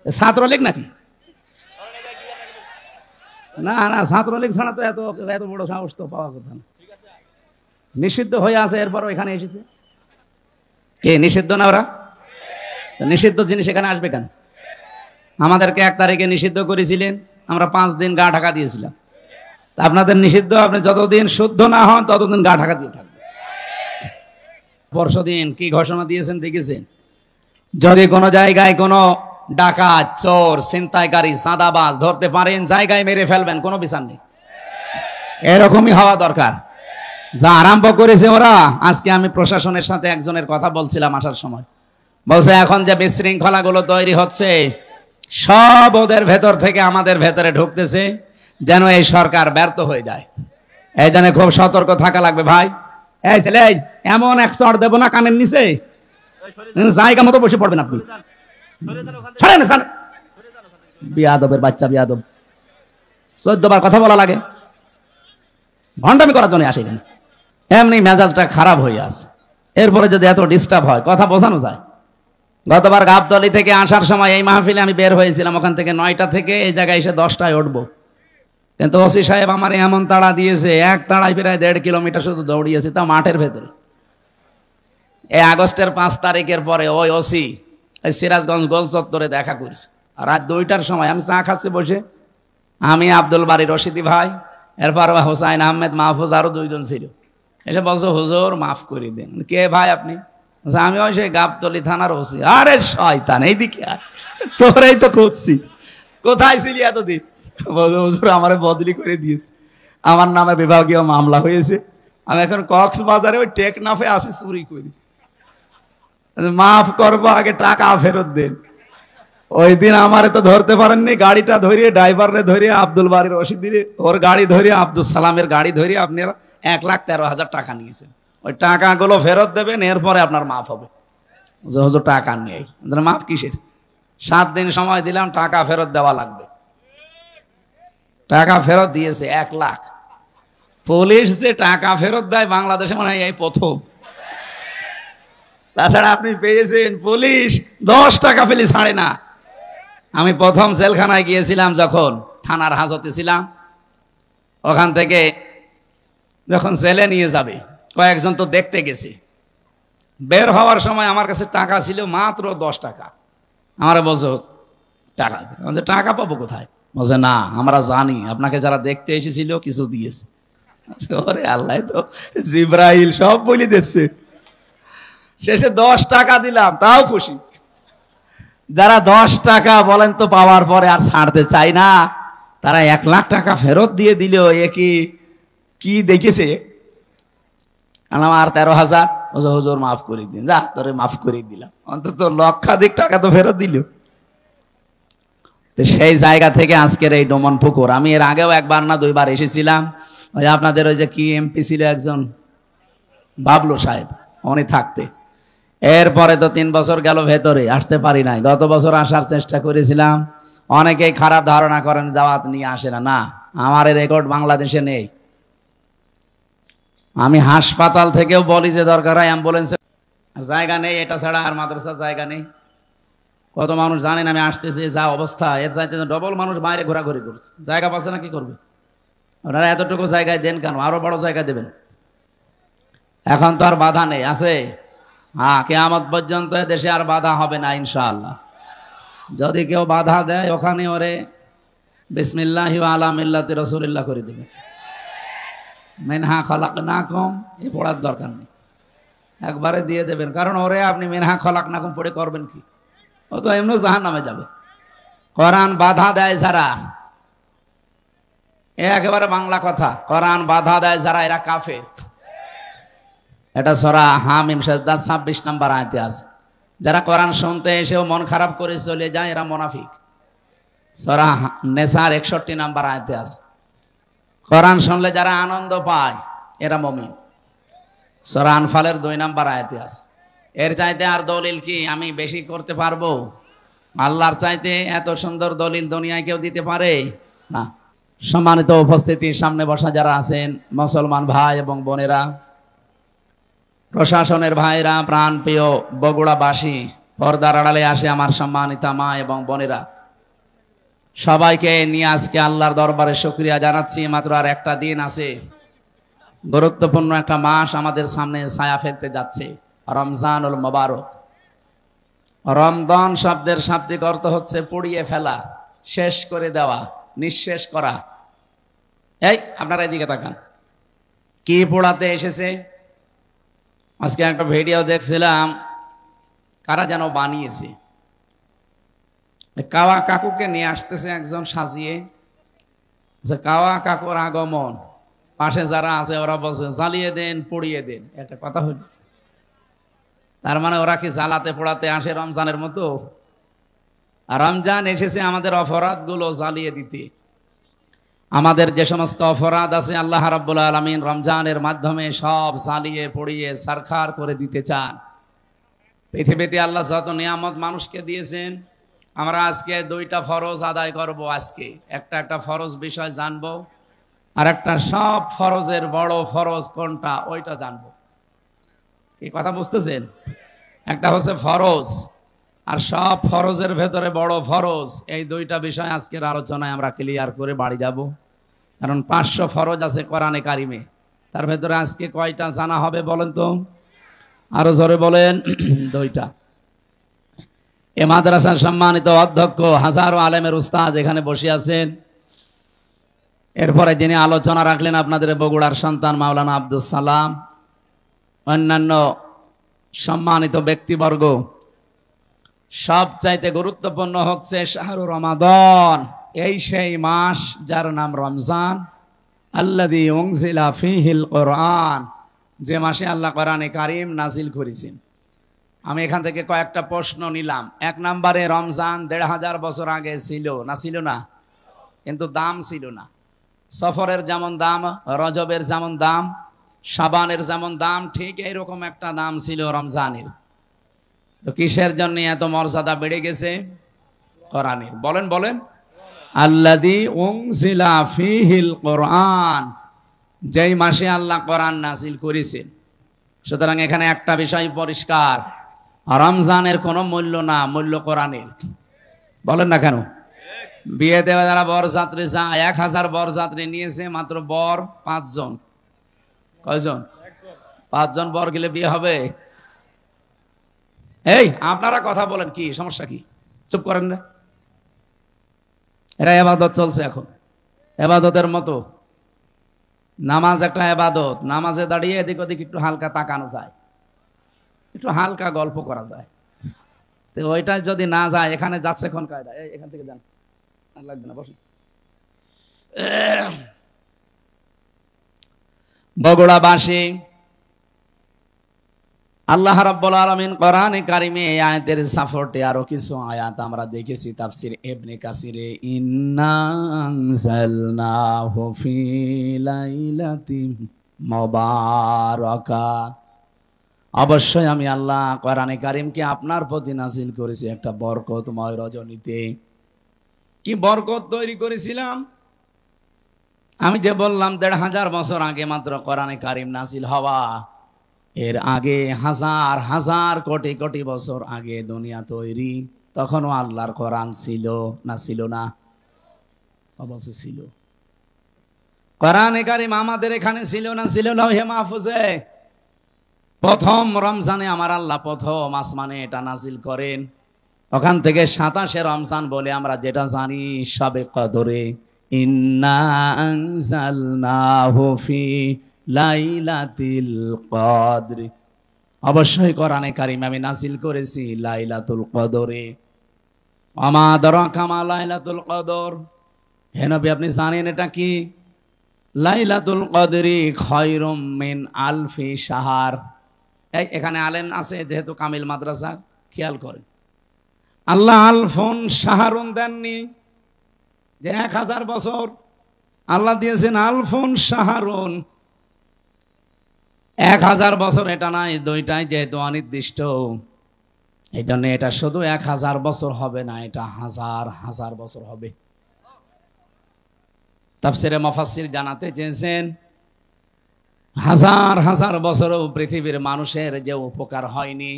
ছাত্রলীগ নাকি? না না, ছাত্রলীগ ছাড়া তো এত এত বড় সাহস তো পাওয়ার কথা না। নিষিদ্ধ হয়ে আছে, এরপর এখানে এসেছে। কে নিষিদ্ধ না ওরা? নিষিদ্ধ জিনিস এখানে আসবে কেন? আমাদেরকে 1 তারিখে নিষিদ্ধ করেছিলেন, আমরা 5 দিন গা ঢাকা দিয়েছিলাম। আপনাদের নিষিদ্ধ, আপনি যতদিন শুদ্ধ না হন ততদিন গা ঢাকা দিয়ে থাকবেন। পরশুদিন কি ঘোষণা দিয়েছেন দেখেছেন? যদি কোনো জায়গায় কোনো ডাকাত, চোর, ছিনতাইকারী, চাঁদাবাজ ধরতে পারেন, জায়গায় মেরে ফেলবেন, কোনো বিচার নেই। এরকমই হওয়া দরকার। যা আরম্ভ করেছে ওরা। আজকে আমি প্রশাসনের সাথে একজনের কথা বলছিলাম আসার সময়, বলছে এখন যে বিশৃঙ্খলাগুলো তৈরি হচ্ছে সব ওদের ভেতর থেকে আমাদের ভেতরে ঢুকতেছে, যেন এই সরকার ব্যর্থ হয়ে যায়। এই জন্য খুব সতর্ক থাকা লাগবে ভাই। এই ছেলে, এমন এক চড় দেবো না কানের নিচে, জায়গা মতো বসে পড়বেন আপনি। বিয়াদবের বাচ্চা, বিয়াদব। 14 বার কথা বলা লাগে, ভণ্ডামি করার জন্য আসে এখানে। এমনি মেজাজটা খারাপ হয়ে আছে, এরপরে যদি এত ডিস্টার্ব হয় কথা বোঝানো যায়। গতবার গাবতলী থেকে আসার সময় এই মাহফিলে আমি বের হয়েছিলাম, ওখান থেকে 9টা থেকে এই জায়গায় এসে 10টায় উঠবো, কিন্তু ওসি সাহেব আমার এমন তাড়া দিয়েছে, এক তাড়ায় প্রায় 1.5 কিলোমিটার শুধু দৌড়িয়েছে, তা মাঠের ভেতরে। এই আগস্টের 5 তারিখের পরে ওই ওসি সিরাজগঞ্জ গোল চত্বরে দেখা করেছে। রাত 2টার সময় আমি চা খাচ্ছি বসে, আমি, আব্দুল বারী রশিদি ভাই, এরপর হোসাইন আহমেদ, মাহফুজ, আরো 2 জন ছিল। এসে বলছো হুজুর মাফ করে দেন। কে ভাই আপনি? আমি ওই সেই গাবতলী থানার ওসি। আরে শয়তান, এইদিকে তোরাই তো খুঁজছি, কোথায় ছিলি এতদিন? বলছো হুজুর আমারে বদলি করে দিয়েছে, আমার নামে বিভাগীয় মামলা হয়েছে, আমি এখন কক্সবাজারে ওই টেকনাফে আসি চুরি করি, মাফ করবো, আগে টাকা ফেরত দেন। ওই দিন আমারে তো ধরতে পারেননি, গাড়িটা ধরিয়ে, ড্রাইভারে ধরিয়ে, আব্দুল বারী রশিদিরে ওর গাড়ি ধরিয়ে, আব্দুল সালামের গাড়ি ধরিয়ে আপনারা 1,13,000 টাকা নিয়েছেন। ওই টাকাগুলো ফেরত দেবেন, এরপরে আপনার মাফ হবে। হুজুর টাকা নেই, মাফ কিসের? 7 দিন সময় দিলাম, টাকা ফেরত দেওয়া লাগবে। টাকা ফেরত দিয়েছে 1 লাখ। পুলিশ যে টাকা ফেরত দেয় বাংলাদেশে মনে হয় এই প্রথম। তাছাড়া আপনি পেয়েছেন পুলিশ 10 টাকা ফেলে ছাড়ে না। আমি প্রথম জেলখানায় গিয়েছিলাম যখন থানার হাজতে ছিলাম, ওখান থেকে যখন জেলে নিয়ে যাবে কয়েকজন তো দেখতে গেছে, বের হওয়ার সময় আমার কাছে টাকা ছিল মাত্র 10 টাকা। আমরা বলছো টাকা, টাকা পাবো কোথায়? বলছে না আমরা জানি আপনাকে যারা দেখতে এসেছিল কিছু দিয়েছে। ওরে আল্লাহ, তো জিব্রাইল সব বলে দিচ্ছে। শেষে 10 টাকা দিলাম, তাও খুশি। যারা 10 টাকা বলেন তো পাওয়ার পরে আর ছাড়তে চাই না, তারা 1 লাখ টাকা ফেরত দিয়ে দিল। এ কি দেখেছে? আমার 13,000। হুজুর মাফ করে দিন। যা তোরে মাফ করে দিলাম, অন্তত লক্ষাধিক টাকা তো ফেরত দিল। তো সেই জায়গা থেকে আজকের এই ডোমন পুকুর। আমি এর আগেও 1বার না 2বার এসেছিলাম। ওই আপনাদের ওই যে কি এমপি ছিল একজন, বাবলু সাহেব, উনি থাকতে। এরপরে তো 3 বছর গেল ভেতরে, আসতে পারি নাই। গত বছর আসার চেষ্টা করেছিলাম। অনেকেই খারাপ ধারণা করেন দাওয়াত নিয়ে আসে না। না, আমার রেকর্ড বাংলাদেশে নেই। আমি হাসপাতাল থেকেও বলি যে দরকার হয় অ্যাম্বুলেন্সের জায়গা নেই, এটা ছাড়া আর মাদ্রাসার জায়গা নেই। কত মানুষ জানেন আমি আসতেছি, যা অবস্থা, এর চাইতে ডবল মানুষ বাইরে ঘোরাঘুরি করছে। জায়গা পাচ্ছে না, কি করবে? আপনারা এতটুকু জায়গায় দেন কেন? আরো বড় জায়গা দেবেন। এখন তো আর বাধা নেই, আছে? হ্যাঁ, কিয়ামত পর্যন্ত দেশে আর বাধা হবে না ইনশাআল্লাহ। যদি কেউ বাধা দেয় ওখানে ওরে বিসমিল্লাহি ওয়া আলা মিল্লাতি রাসূলিল্লাহ করে দেবে। মিনহা খালাকনাকুম, এ পড়ার দরকার নেই, একবারে দিয়ে দেবেন। কারণ ওরে আপনি মিনহা খালাকনাকুম পড়ে করবেন কি? ও তো এমনি জাহান্নামে যাবে। কোরআন বাধা দেয় যারা, একেবারে বাংলা কথা, কোরআন বাধা দেয় যারা, এরা কাফের। এটা সূরা হামিম 26 নম্বর আয়াতে আছে। যারা কোরআন শুনতে এসেও মন খারাপ করে চলে যায়, এরা মুনাফিক। সূরা নেসার 61 নম্বর আয়াতে আছে। কোরআন শুনলে যারা আনন্দ পায়, এরা মুমিন। সূরা আনফালের 2 নম্বর আয়াতে আছে। এর চাইতে আর দলিল কি আমি বেশি করতে পারবো? আল্লাহর চাইতে এত সুন্দর দলিল দুনিয়ায় কেউ দিতে পারে না। সম্মানিত উপস্থিতির সামনে বসা যারা আছেন, মুসলমান ভাই এবং বোনেরা, প্রশাসনের ভাইরা, প্রাণপ্রিয় বগুড়াবাসী, পর্দার আড়ালে আসে আমার সম্মানিত মা এবং বোনেরা, সবাইকে নিয়ে আজকে আল্লাহর দরবারে শুকরিয়া জানাচ্ছি। মাত্র আর একটা দিন আছে, গুরুত্বপূর্ণ একটা মাস আমাদের সামনে ছায়া ফেলতে যাচ্ছে, রমজানুল মোবারক। রমজান শব্দের শাব্দিক অর্থ হচ্ছে পুড়িয়ে ফেলা, শেষ করে দেওয়া, নিঃশেষ করা। এই আপনারা এদিকে তাকান, কি পোড়াতে এসেছে? আজকে একটা ভিডিও দেখছিলাম, কারা যেন বানিয়েছে, কাওয়া কাকুকে নিয়ে আসতেছে একজন সাজিয়ে, কাওয়া কাকুর আগমন, পাশে যারা আছে ওরা বলছে জ্বালিয়ে দেন, পুড়িয়ে দেন। একটা কথা হইল, তার মানে ওরা কি জ্বালাতে পোড়াতে আসে রমজানের মতো? আর রমজান এসেছে আমাদের অপরাধ গুলো জ্বালিয়ে দিতে। আমাদের যে সমস্ত অপরাধ আছে আল্লাহ রাব্বুল আলামিন রমজানের মাধ্যমে সব জ্বালিয়ে পুড়িয়ে সারখার করে দিতে চান। পৃথিবীতে আল্লাহ যত নিয়ামত মানুষকে দিয়েছেন, আমরা আজকে দুইটা ফরজ আদায় করব। আজকে একটা ফরজ বিষয় জানবো, আর একটা সব ফরজের বড় ফরজ কোনটা ওইটা জানবো। এই কথা বুঝতেছেন? একটা হচ্ছে ফরজ, আর সব ফরজের ভেতরে বড় ফরজ। এই দুইটা বিষয় আজকের আলোচনায় আমরা ক্লিয়ার করে বাড়ি যাব। কারণ 500 ফরজ আছে কোরআনে কারিমে, তার ভেতরে আজকে কয়টা জানা হবে বলেন তো? আরো জোরে বলেন। দুইটা। এ মাদ্রাসার সম্মানিত অধ্যক্ষ, হাজারো আলেমের উস্তাদ এখানে বসে আছেন। এরপরে যিনি আলোচনা রাখলেন আপনাদের বগুড়ার সন্তান মাওলানা আব্দুল সালাম, অন্যান্য সম্মানিত ব্যক্তিবর্গ। সবচাইতে গুরুত্বপূর্ণ হচ্ছে শাহরু রমাদান, এই সেই মাস যার নাম রমজান। আল্লাযী উনজিলা ফীহিল কুরআন, যে মাসে আল্লাহ কোরআনে কারীম নাজিল করেছেন। আমি এখান থেকে কয়েকটা প্রশ্ন নিলাম। 1 নম্বরে, রমজান 1500 বছর আগে ছিল না? ছিল না? কিন্তু দাম ছিল না। সফরের যেমন দাম, রজবের যেমন দাম, শাবানের যেমন দাম, ঠিক এইরকম একটা দাম ছিল রমজানের। তো কিসের জন্য এত মর্যাদা বেড়ে গেছে? কোরআনের। বলেন বলেন। আল্লাযী উনজিলা ফীহিল কুরআন, যেই মাসে আল্লাহ কোরআন নাজিল করেছেন। সুতরাং এখানে একটা বিষয় পরিষ্কার, রমজানের কোনো মূল্য না, মূল্য কোরআনের। বলেন না কেন? বিয়ে দেওয়া যারা বরযাত্রী যায়, 1000 বরযাত্রী নিয়েছে, মাত্র বর 5 জন। কয়জন? 5 জন বর গেলে বিয়ে হবে? এই আপনারা কথা বলেন, কি সমস্যা? কি চুপ করেন না? এরা ইবাদত চলছে এখন, ইবাদতের মতো। নামাজ একটা ইবাদত, নামাজে দাঁড়িয়ে এদিক ওদিক একটু হালকা তাকানো যায়, একটু হালকা গল্প করা যায়। তো ওইটা যদি না যায়, এখানে যাচ্ছে কোন কায়দা? এখান থেকে যান, লাগবে না, বসুন। বগুড়াবাসী, আল্লাহ রাব্বুল আলামিন কোরআনে কারিমে এই আয়াতের সাপোর্টে আরো কিছু আয়াত আমরা দেখেছি তাফসীর ইবনে কাসিরে। ইন্না আনজালনাহু ফি লাইলাতিন মুবারাকা, অবশ্যই আমি আল্লাহ কোরআনে কারিমকে আপনার প্রতি নাজিল করেছি একটা বরকতময় রজনীতে। কি বরকত তৈরি করেছিলাম? আমি যে বললাম 1500 বছর আগে মাত্র কোরআনে কারিম নাজিল হওয়া, এর আগে হাজার হাজার কোটি কোটি বছর আগে দুনিয়া তৈরি, তখনও আল্লাহর কোরআন ছিল না? ছিল না? অবশ্যই ছিল। কোরআনে কারিম আমাদের এখানে ছিল না? ছিল লৌহে মাহফুজে। প্রথম রমজানে আমার আল্লাহ প্রথম আসমানে এটা নাজিল করেন। ওখান থেকে 27শে রমজান বলে আমরা যেটা জানি, শবে কদরে। ইন্না আনজালনাহু ফি লাইলাতুল কদর, অবশ্যই কোরআনে কারিম আমি নাজিল করেছি লাইলাতুল কদরে। আমা আদরাকা মা লাইলাতুল কদর, হে নবী আপনি জানেন এটা কি? লাইলাতুল কদরি খায়রুম মিন আলফি শাহর। এই এখানে আলেম আছে যেহেতু কামিল মাদ্রাসা, খেয়াল করেন, আল্লাহ আলফুন শাহরুন দেননি যে 1000 বছর, আল্লাহ দিয়েছেন আলফুন শাহরুন। 1000 বছর এটা নাই, দুইটাই যেহেতু অনির্দিষ্ট, এই জন্য এটা শুধু 1000 বছর হবে না, এটা হাজার হাজার বছর হবে। তাফসীরে মুফাসসির জানাতে চেয়েছেন, হাজার হাজার বছরও পৃথিবীর মানুষের যে উপকার হয়নি,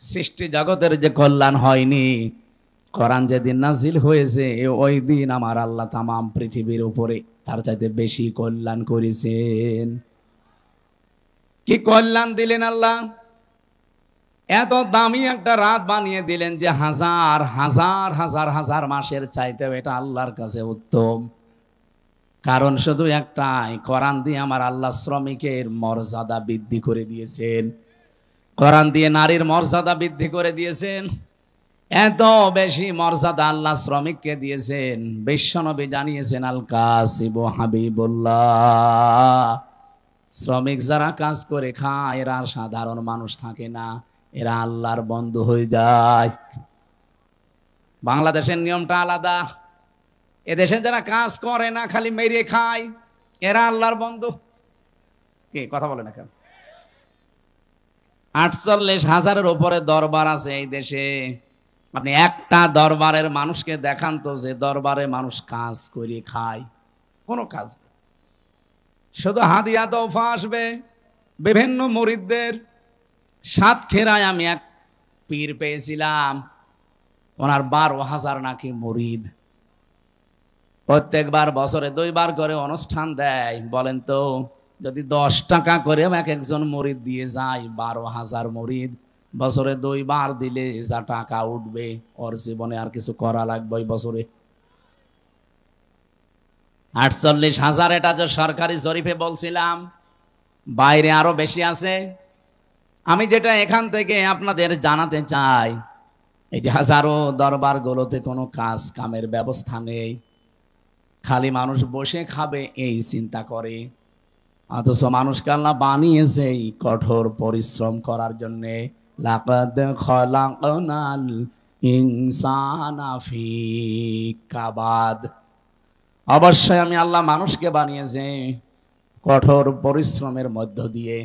সৃষ্টি জগতের যে কল্যাণ হয়নি, কোরআন যেদিন নাজিল হয়েছে ওই দিন আমার আল্লাহ তামাম পৃথিবীর উপরে তার চাইতে বেশি কল্যাণ করেছেন। কি কল্যাণ দিলেন আল্লাহ! এত দামি একটা রাত বানিয়ে দিলেন যে হাজার হাজার হাজার হাজার মাসের চাইতেও এটা আল্লাহর কাছে উত্তম। কারণ শুধু একটাই, কোরআন দিয়ে আমার আল্লাহ শ্রমিকের মর্যাদা বৃদ্ধি করে দিয়েছেন, কোরআন দিয়ে নারীর মর্যাদা বৃদ্ধি করে দিয়েছেন। এত বেশি মর্যাদা আল্লাহ শ্রমিককে দিয়েছেন, বিশ্বনবী জানিয়েছেন আল কাসিবু হাবিবুল্লাহ, শ্রমিক যারা কাজ করে খায় এরা সাধারণ মানুষ থাকে না, এরা আল্লাহর বন্ধু হয়ে যায়। বাংলাদেশের নিয়মটা আলাদা, এদেশে যারা কাজ করে না খালি মেরে খায় এরা আল্লাহর বন্ধু। কি কথা বলে না কেন? 48,000-এর উপরে দরবার আছে এই দেশে। আপনি একটা দরবারের মানুষকে দেখান তো যে দরবারে মানুষ কাজ করে খায়, কোনো কাজ, শুধু হাদিয়া তোফা আসবে বিভিন্ন মুরিদদের। সাতক্ষীরায় আমি এক পীর পেয়েছিলাম, ওনার 12,000 নাকি মুরিদ, প্রত্যেকবার বছরে 2 বার করে অনুষ্ঠান দেয়। বলেন তো, যদি 10 টাকা করে এক একজন মুরিদ দিয়ে যায়, 12,000 মুরিদ, বছরে 2 বার দিলে যা টাকা উঠবে, ওর জীবনে আর কিছু করা লাগবে ওই বছরে। 48,000 এটা যে সরকারি জরিপে বলছিলাম, বাইরে আরো বেশি আছে। আমি যেটা এখান থেকে আপনাদের জানাতে চাই, এই যে হাজারো দরবারগুলোতে কোনো কাজ কামের ব্যবস্থা নেই, খালি মানুষ বসে খাবে এই চিন্তা করে। অথচ মানুষকে আল্লাহ বানিয়েছে এই কঠোর পরিশ্রম করার জন্যে। লাকাদ খলাকনাল ইনসানা ফি কাবাদ, অবশ্যই আমি আল্লাহ মানুষকে বানিয়েছে কঠোর পরিশ্রমের মধ্য দিয়ে।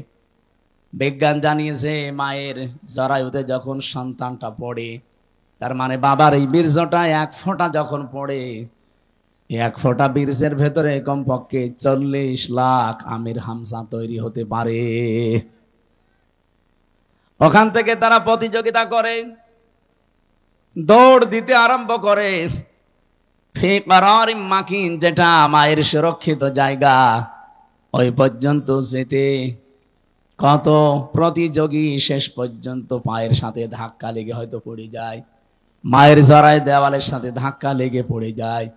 বিজ্ঞান জানিয়েছে মায়ের জরায়ুতে যখন সন্তানটা পড়ে, তার মানে বাবার এই বীর্যটা 1 ফোঁটা যখন পড়ে, 1 ফোঁটা বীর্যের ভেতরে কমপক্ষে 40 লাখ আমির হামজা তৈরি হতে পারে। ওখান থেকে তারা প্রতিযোগিতা করে, দৌড় দিতে আরম্ভ করে। ফি করারিম মাকিন, যেটা মায়ের সুরক্ষিত জায়গা, ওই পর্যন্ত যেতে কত প্রতিযোগী শেষ পর্যন্ত পায়ের সাথে ধাক্কা লেগে হয়তো পড়ে যায়, মায়ের জরায় দেওয়ালের সাথে ধাক্কা লেগে পড়ে যায়।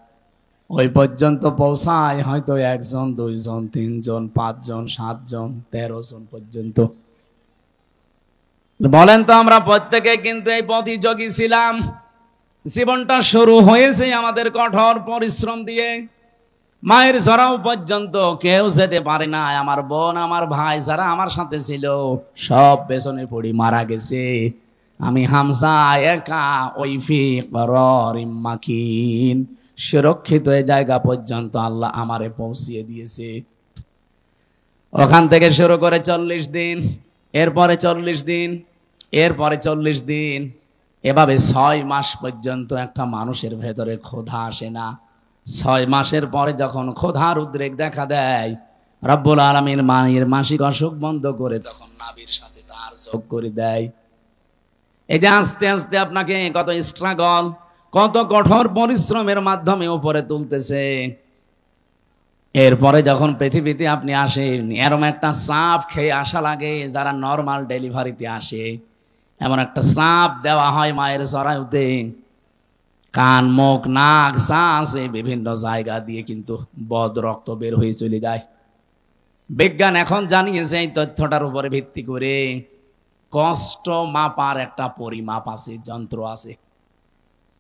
ওই পর্যন্ত পৌঁছায় হয়তো 1 জন, 2 জন, 3 জন, 5 জন, 7 জন, 13 জন পর্যন্ত। বলেন তো, আমরা প্রত্যেকে কিন্তু এই প্রতিযোগী ছিলাম। জীবনটা শুরু হয়েছে আমাদের কঠোর পরিশ্রম দিয়ে। মায়ের জরাও পর্যন্ত কেউ যেতে পারে না। আমার বোন, আমার ভাই যারা আমার সাথে ছিল সব পেছনে পড়ি মারা গেছে। আমি হামজা একা ওই ফি করারিম মাকিন, সুরক্ষিত এই জায়গা পর্যন্ত আল্লাহ আমারে পৌঁছিয়ে দিয়েছে। ওখান থেকে শুরু করে 40 দিন, এরপরে 40 দিন, এরপরে 40 দিন, এভাবে 6 মাস পর্যন্ত একটা মানুষের ভেতরে ক্ষুধা আসে না। 6 মাসের পরে যখন ক্ষুধার উদ্রেক দেখা দেয়, রব্বুল আলামিন মায়ের মাসিক অসুখ বন্ধ করে তখন নাভির সাথে তার যোগ করে দেয়। এই যে আস্তে আস্তে আপনাকে কত স্ট্রাগল, কত কঠোর পরিশ্রমের মাধ্যমে উপরে তুলতেছে। এরপরে যখন পৃথিবীতে আপনি আসেন, এরকম একটা চাপ খেয়ে আসা লাগে। যারা নর্মাল ডেলিভারিতে আসে, এমন একটা চাপ দেওয়া হয় মায়ের জরায়ুতে, কান, মুখ, নাক যা আছে বিভিন্ন জায়গা দিয়ে কিন্তু বদ রক্ত বের হয়ে চলে যায়। বিজ্ঞান এখন জানিয়েছে এই তথ্যটার উপরে ভিত্তি করে কষ্ট মাপার একটা পরিমাপ আছে, যন্ত্র আছে।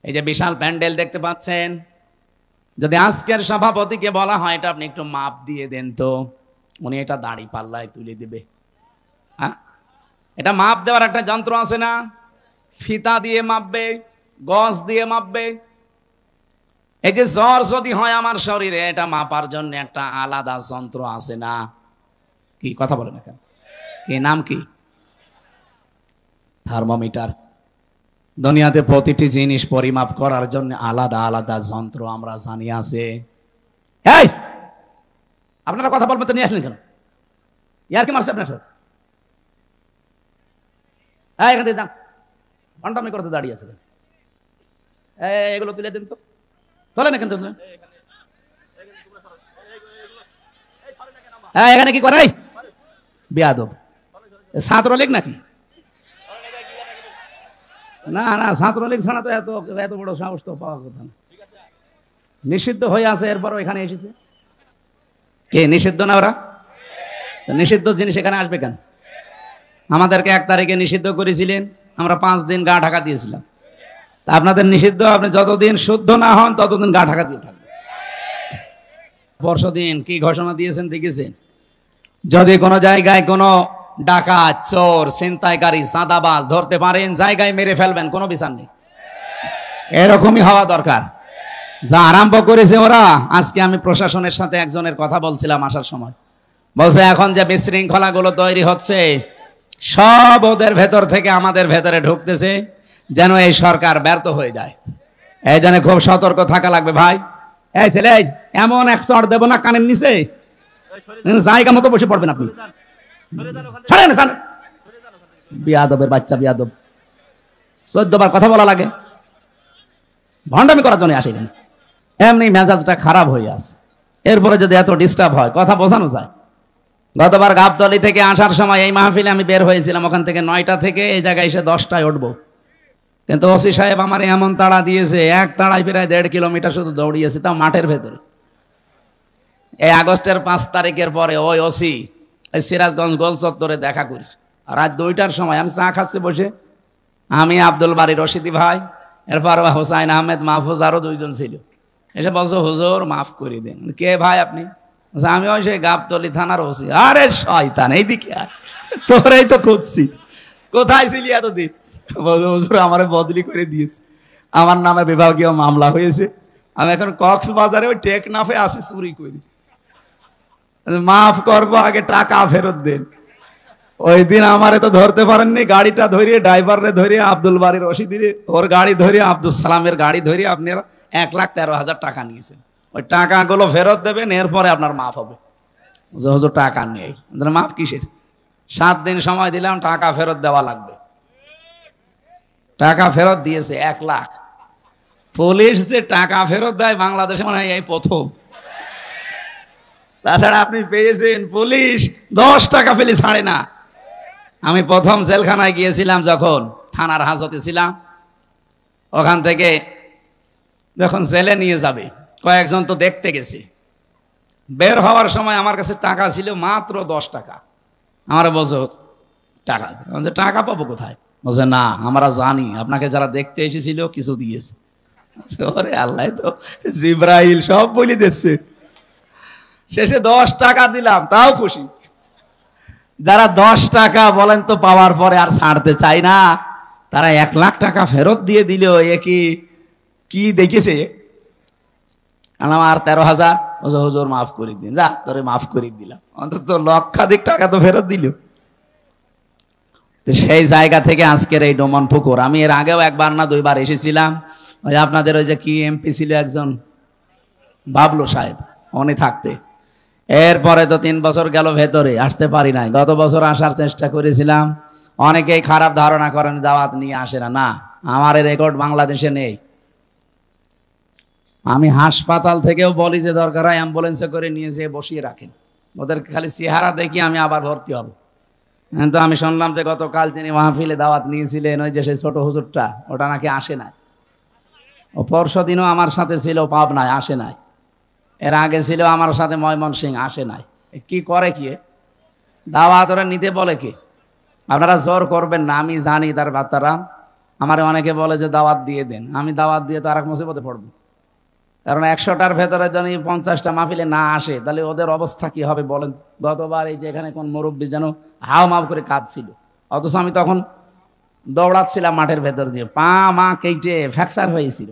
এই যে বিশাল প্যান্ডেল দেখতে পাচ্ছেন, যদি আজকের সভাপতিকে বলা হয় এটা আপনি একটু মাপ দিয়ে দেন তো, উনি এটা দাড়ি পাল্লায় তুলে দেবে। হ্যাঁ, এটা মাপ দেওয়ার একটা যন্ত্র আছে না? ফিতা দিয়ে মাপবে, গজ দিয়ে মাপবে। এই যে জ্বর যদি হয় আমার শরীরে, এটা মাপার জন্য একটা আলাদা যন্ত্র আছে না? কি কথা বলে না কেন? কি নাম কি? থার্মোমিটার। দুনিয়াতে প্রতিটি জিনিস পরিমাপ করার জন্য আলাদা আলাদা যন্ত্র আমরা জানি আছে। এই আপনারা কথা বলবেন তো, নিয়ে আসলেন কেন? ইয়ার কি মারছে আপনার সাথে? এখান থেকে যান, ঘন্টামি করতে দাঁড়িয়েছিলেন। এগুলো তুলে দিন তো, তোলে না কিন্তু এখানে কি করে বেয়াদব ছাত্রলীগ নাকি? না না, ছাত্রলীগ ছাড়া তো এত বড় সাহস তো পাওয়ার কথা না। নিষিদ্ধ হয়ে আছে, এরপরও এখানে এসেছে। কে নিষিদ্ধ না ওরা? নিষিদ্ধ জিনিস এখানে আসবে কেন? আমাদেরকে 1 তারিখে নিষিদ্ধ করেছিলেন, আমরা 5 দিন গা ঢাকা দিয়েছিলাম। তা আপনাদের নিষিদ্ধ, আপনি যতদিন শুদ্ধ না হন ততদিন গা ঢাকা দিয়ে থাকবেন। পরশুদিন কি ঘোষণা দিয়েছেন দেখেছেন? যদি কোনো জায়গায় কোনো ডাকাত, চোর, ছিনতাইকারী, চাঁদাবাজ ধরতে পারেন, জায়গায় মেরে ফেলবেন, কোনো বিচার নেই। এরকমই হওয়া দরকার। যা আরম্ভ করেছে ওরা। আজকে আমি প্রশাসনের সাথে একজনের কথা বলছিলাম আসার সময়, বলছে এখন যে বিশৃঙ্খলা গুলো তৈরি হচ্ছে সব ওদের ভেতর থেকে আমাদের ভেতরে ঢুকতেছে, যেন এই সরকার ব্যর্থ হয়ে যায়। এই জন্য খুব সতর্ক থাকা লাগবে ভাই। এই ছেলে, এমন এক চড় দেবো না কানের নিচে, জায়গা মতো বসে পড়বেন আপনি। বিয়াদবের বাচ্চা, বিয়াদব। 14 বার কথা বলা লাগে, ভণ্ডামি করার জন্য আসে এখানে। এমনি মেজাজটা খারাপ হয়ে আছে, এরপরে যদি এত ডিস্টার্ব হয় কথা বোঝানো যায়। গতবার গাবতলী থেকে আসার সময় এই মাহফিলে আমি বের হয়েছিলাম, ওখান থেকে 9টা থেকে এই জায়গায় এসে 10টায় উঠবো, কিন্তু ওসি সাহেব আমার এমন তাড়া দিয়েছে, এক তাড়ায় প্রায় 1.5 কিলোমিটার শুধু দৌড়িয়েছে, তাও মাঠের ভেতরে। এই আগস্টের 5 তারিখের পরে ওই ওসি এই সিরাজগঞ্জ গোল চত্বরে দেখা করেছে। রাত 2টার সময় আমি চা খাচ্ছি বসে, আমি, আব্দুল বারী রশিদি ভাই, এরপর হোসাইন আহমেদ, মাহফুজ, আরো 2 জন ছিল। এসে বলছো হুজুর মাফ করে দেন। কে ভাই আপনি? আমি ওই সেই গাবতলী থানার ওসি। আরে শয়তান, এইদিকে আয়, তোরাই তো খুঁজছি, কোথায় ছিলি এতদিন? হুজুর আমারে বদলি করে দিয়েছে, আমার নামে বিভাগীয় মামলা হয়েছে, আমি এখন কক্সবাজারে ওই টেকনাফে আসি চুরি করি, মাফ করবো, আগে টাকা ফেরত দেন। ওই দিন আমারে তো ধরতে পারেননি, গাড়িটা ধরিয়ে, ড্রাইভারে ধরিয়ে, আব্দুল বারী রশিদিরে ওর গাড়ি ধরিয়ে, আব্দুল সালামের গাড়ি ধরিয়ে আপনারা 1,13,000 টাকা নিয়েছেন। ওই টাকাগুলো ফেরত দেবেন, এরপরে আপনার মাফ হবে। হুজুর টাকা নেই, মাফ কিসের? 7 দিন সময় দিলাম, টাকা ফেরত দেওয়া লাগবে। টাকা ফেরত দিয়েছে 1 লাখ। পুলিশ যে টাকা ফেরত দেয় বাংলাদেশে মনে হয় এই প্রথম। তাছাড়া আপনি পেয়েছেন পুলিশ 10 টাকা ফেলে ছাড়ে না। আমি প্রথম জেলখানায় গিয়েছিলাম যখন থানার হাজতে ছিলাম, ওখান থেকে যখন জেলে নিয়ে যাবে কয়েকজন তো দেখতে গেছি, বের হওয়ার সময় আমার কাছে টাকা ছিল মাত্র 10 টাকা। আমার বলছো টাকা, টাকা পাবো কোথায়? বলছে না, আমরা জানি আপনাকে যারা দেখতে এসেছিল কিছু দিয়েছে। ওরে আল্লাহ, তো জিব্রাইল সব বলে দিচ্ছে। শেষে 10 টাকা দিলাম, তাও খুশি। যারা 10 টাকা বলেন তো পাওয়ার পরে আর ছাড়তে চাই না, তারা 1 লাখ টাকা ফেরত দিয়ে দিল। এ কি দেখেছে? আর 13,000 হুজুর মাফ করে দিন, যা তোরে মাফ করে দিলাম, অন্তত লক্ষাধিক টাকা তো ফেরত দিল। তো সেই জায়গা থেকে আজকের এই ডোমন পুকুর। আমি এর আগেও 1বার না 2বার এসেছিলাম। ওই আপনাদের ওই যে কি এমপি ছিল একজন, বাবলু সাহেব, উনি থাকতে। এরপরে তো 3 বছর গেল ভেতরে, আসতে পারি নাই। গত বছর আসার চেষ্টা করেছিলাম। অনেকেই খারাপ ধারণা করেন দাওয়াত নিয়ে আসে না। না, আমার রেকর্ড বাংলাদেশে নেই। আমি হাসপাতাল থেকেও বলি যে দরকার হয় অ্যাম্বুলেন্সে করে নিয়ে যেয়ে বসিয়ে রাখেন, ওদেরকে খালি চেহারা দেখি আমি আবার ভর্তি হব। কিন্তু আমি শুনলাম যে গতকাল তিনি মাহফিলে দাওয়াত নিয়েছিলেন, ওই যে সেই ছোট হুজুরটা, ওটা নাকি আসে নাই। ও পরশুদিনও আমার সাথে ছিল পাবনায়, আসে নাই। এর আগে ছিল আমার সাথে ময়মনসিংহ, আসে নাই। কি করে কি দাওয়াত ওরা নিতে বলে কি? আপনারা জোর করবেন না, আমি জানি তার বাচ্চারা। আমার অনেকে বলে যে দাওয়াত দিয়ে দেন, আমি দাওয়াত দিয়ে তার এক মুসিবতে পড়বো। কারণ 100টার ভেতরে যদি 50টা মাহফিলে না আসে, তাহলে ওদের অবস্থা কি হবে বলেন? গতবার এই যে এখানে কোন মুরব্বী যেন হাও মাও করে কাঁদছিল, অথচ আমি তখন দৌড়াচ্ছিলাম মাঠের ভেতর দিয়ে, পা মা কেটে ফ্র্যাকচার হয়েছিল।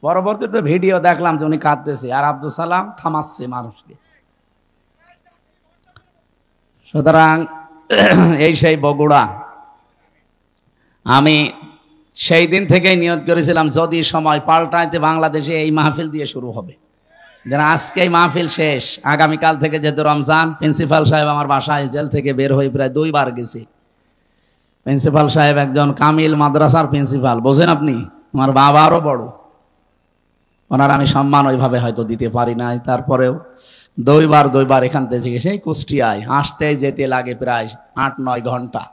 পরবর্তীতে ভিডিও দেখলাম যে উনি কাঁদতেছে আর আব্দুল সালাম থামাচ্ছে মানুষকে। সুতরাং এই সেই বগুড়া। আমি সেই দিন থেকেই নিয়ত করেছিলাম যদি সময় পাল্টাইতে বাংলাদেশে এই মাহফিল দিয়ে শুরু হবে। যেন আজকে এই মাহফিল শেষ, আগামীকাল থেকে যেহেতু রমজান, প্রিন্সিপাল সাহেব আমার বাসায় জেল থেকে বের হয়ে প্রায় 2বার গেছে। প্রিন্সিপাল সাহেব একজন কামিল মাদ্রাসার প্রিন্সিপাল, বোঝেন আপনি, আমার বাবা আরো বড়। ওনার আমি সম্মান ওইভাবে হয়তো দিতে পারি নাই, তারপরেও দুইবার এখান থেকে সেই কুষ্টিয়ায় আসতে যেতে লাগে প্রায় 8-9 ঘন্টা।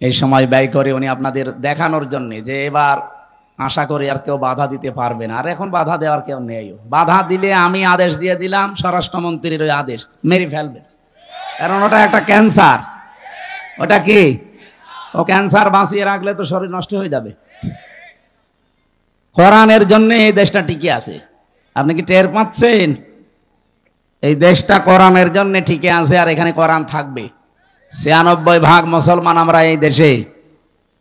এই সময় ব্যয় করে উনি আপনাদের দেখানোর জন্য যে এবার আশা করি আর কেউ বাধা দিতে পারবে না। আর এখন বাধা দেওয়ার কেউ নেই, বাধা দিলে আমি আদেশ দিয়ে দিলাম, স্বরাষ্ট্রমন্ত্রীর ওই আদেশ মেরে ফেলবে, কারণ ওটা একটা ক্যান্সার। ওটা কি? ও ক্যান্সার বাঁচিয়ে রাখলে তো শরীর নষ্ট হয়ে যাবে। কোরআনের জন্য এই দেশটা টিকে আছে, আপনি কি টের পাচ্ছেন? এই দেশটা কোরআনের জন্য টিকে আছে, আর এখানে কোরআন থাকবে। 96% মুসলমান আমরা এই দেশে।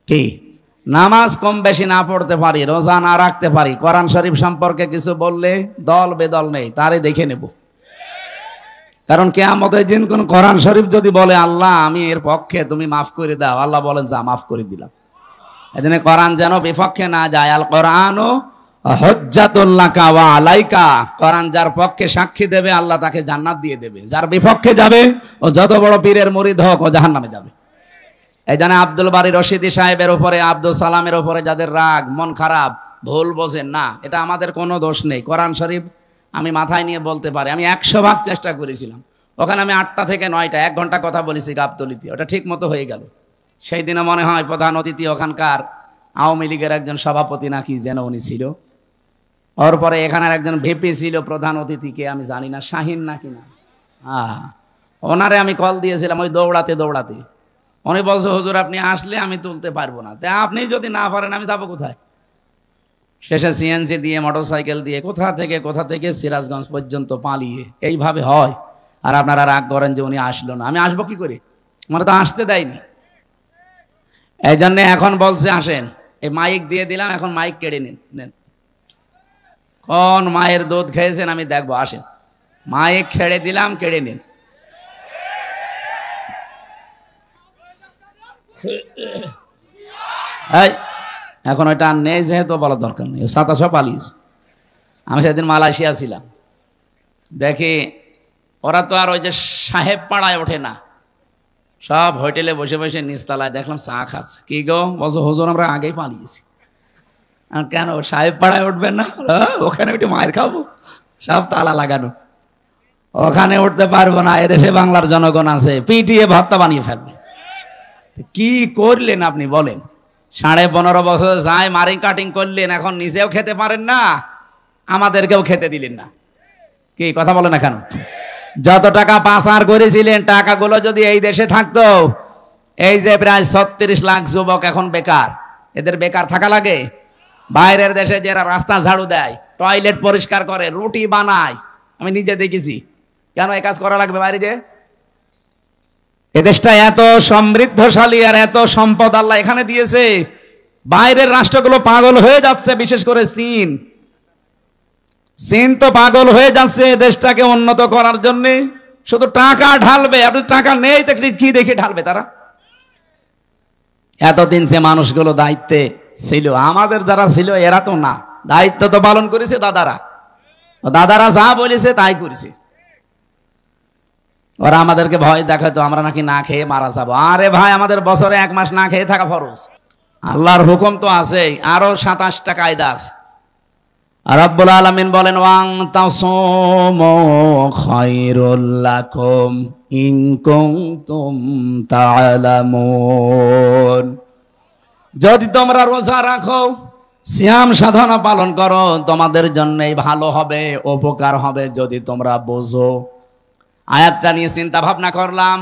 কি নামাজ কম বেশি না পড়তে পারি, রোজা না রাখতে পারি, কোরআন শরীফ সম্পর্কে কিছু বললে দল বেদল নেই, তারে দেখে নেব। কারণ কিয়ামতের দিন কোন কোরআন শরীফ যদি বলে আল্লাহ আমি এর পক্ষে, তুমি মাফ করে দাও, আল্লাহ বলেন যা মাফ করে দিলাম। এজন্য কোরআন যেন বিপক্ষে না যায়। আল কোরআনু হুজ্জাতুল লাকা ওয়া আলাইকা, কোরআন যার পক্ষে সাক্ষী দেবে আল্লাহ তাকে জান্নাত দিয়ে দেবে, যার বিপক্ষে যাবে ও যত বড় পীরের মুরিদ হোক ও জাহান্নামে যাবে। এই জন্য আব্দুল বারী রশিদি সাহেবের উপরে, আব্দুল সালামের উপরে যাদের রাগ, মন খারাপ, ভুল বোঝেন না, এটা আমাদের কোনো দোষ নেই। কোরআন শরীফ আমি মাথায় নিয়ে বলতে পারি, আমি 100 ভাগ চেষ্টা করেছিলাম। ওখানে আমি 8টা থেকে 9টা 1 ঘন্টা কথা বলেছি গাবতলিতে, ওটা ঠিক মতো হয়ে গেল। সেই দিনে মনে হয় প্রধান অতিথি ওখানকার আওয়ামী লীগের একজন সভাপতি নাকি যেন উনি ছিল, ওর পরে এখানের একজন ভিপি ছিল প্রধান অতিথিকে আমি জানি না, শাহিন নাকি না, ওনারে আমি কল দিয়েছিলাম ওই দৌড়াতে দৌড়াতে। উনি বলছে হুজুর আপনি আসলে আমি তুলতে পারবো না, তাই আপনি যদি না পারেন আমি যাবো কোথায়? শেষে সিএনজি দিয়ে, মোটরসাইকেল দিয়ে কোথা থেকে সিরাজগঞ্জ পর্যন্ত পালিয়ে। এইভাবে হয়। আর আপনারা রাগ করেন যে উনি আসলো না, আমি আসবো কি করে? আমার তো আসতে দেয়নি। এই জন্য এখন বলছে আসেন, এই মাইক দিয়ে দিলাম, এখন মাইক কেড়ে নেন। কোন মায়ের দুধ খেয়েছেন আমি দেখবো, আসেন। মাইক ছেড়ে দিলাম, কেড়ে নিন। এখন ওইটা নেই যেহেতু বলার দরকার নেই, 2700 পালিয়েছে। আমি সেদিন মালয়েশিয়া ছিলাম, দেখি ওরা তো আর ওই যে সাহেব পাড়ায় ওঠে না, সব হোটেলে বসে বসে নিচতলায় দেখলাম চা খাচ্ছে। কি গো? বলছো হুজুর আমরা আগেই পালিয়েছি। কেন সাহেব পাড়ায় উঠবেন না? ওখানে উঠে মায়ের খাবো, সব তালা লাগানো, ওখানে উঠতে পারবো না। এদেশে বাংলার জনগণ আছে, পিটিয়ে ভর্তা বানিয়ে ফেলবে। কি করলেন আপনি বলেন? 15.5 বছর যায় মারিং কাটিং করলেন, এখন নিজেও খেতে পারেন না, আমাদেরকেও খেতে দিলেন না। কি কথা বলেন না কেন? যত টাকা পাচার করেছিলেন টাকাগুলো যদি এই দেশে থাকতো, এই যে প্রায় 36 লাখ যুবক এখন বেকার, এদের বেকার থাকা লাগে? বাইরের দেশে যারা রাস্তা ঝাড়ু দেয়, টয়লেট পরিষ্কার করে, রুটি বানায়, আমি নিজে দেখেছি। কেন এই কাজ করা লাগবে বাইরে? যে এদেশটা এত সমৃদ্ধশালী আর এত সম্পদ আল্লাহ এখানে দিয়েছে, বাইরের রাষ্ট্রগুলো পাগল হয়ে যাচ্ছে, বিশেষ করে চীন তো পাগল হয়ে যাচ্ছে দেশটাকে উন্নত করার জন্য, শুধু টাকা ঢালবে। আপনি টাকা নেই দেখলে কি দেখে ঢালবে তারা? এতদিন যে মানুষগুলো দায়িত্বে ছিল, আমাদের যারা ছিল এরা তো না, দায়িত্ব তো পালন করেছে দাদারা যা বলেছে তাই করেছে। ওরা আমাদেরকে ভয় দেখাতো আমরা নাকি না খেয়ে মারা যাবো। আরে ভাই, আমাদের বছরে 1 মাস না খেয়ে থাকা ফরজ। আল্লাহর হুকুম তো আছেই, আরো 27টা কায়দা আছে। রব্বুল আলামিন বলেন ওয়াং তাসুমু খায়রুল লাকুম ইন কুনতুম তা'লামুন, যদি তোমরা রোজা রাখো, সিয়াম সাধনা পালন করো, তোমাদের জন্যই ভালো হবে, উপকার হবে যদি তোমরা বোঝো। আয়াতটা নিয়ে চিন্তা ভাবনা করলাম,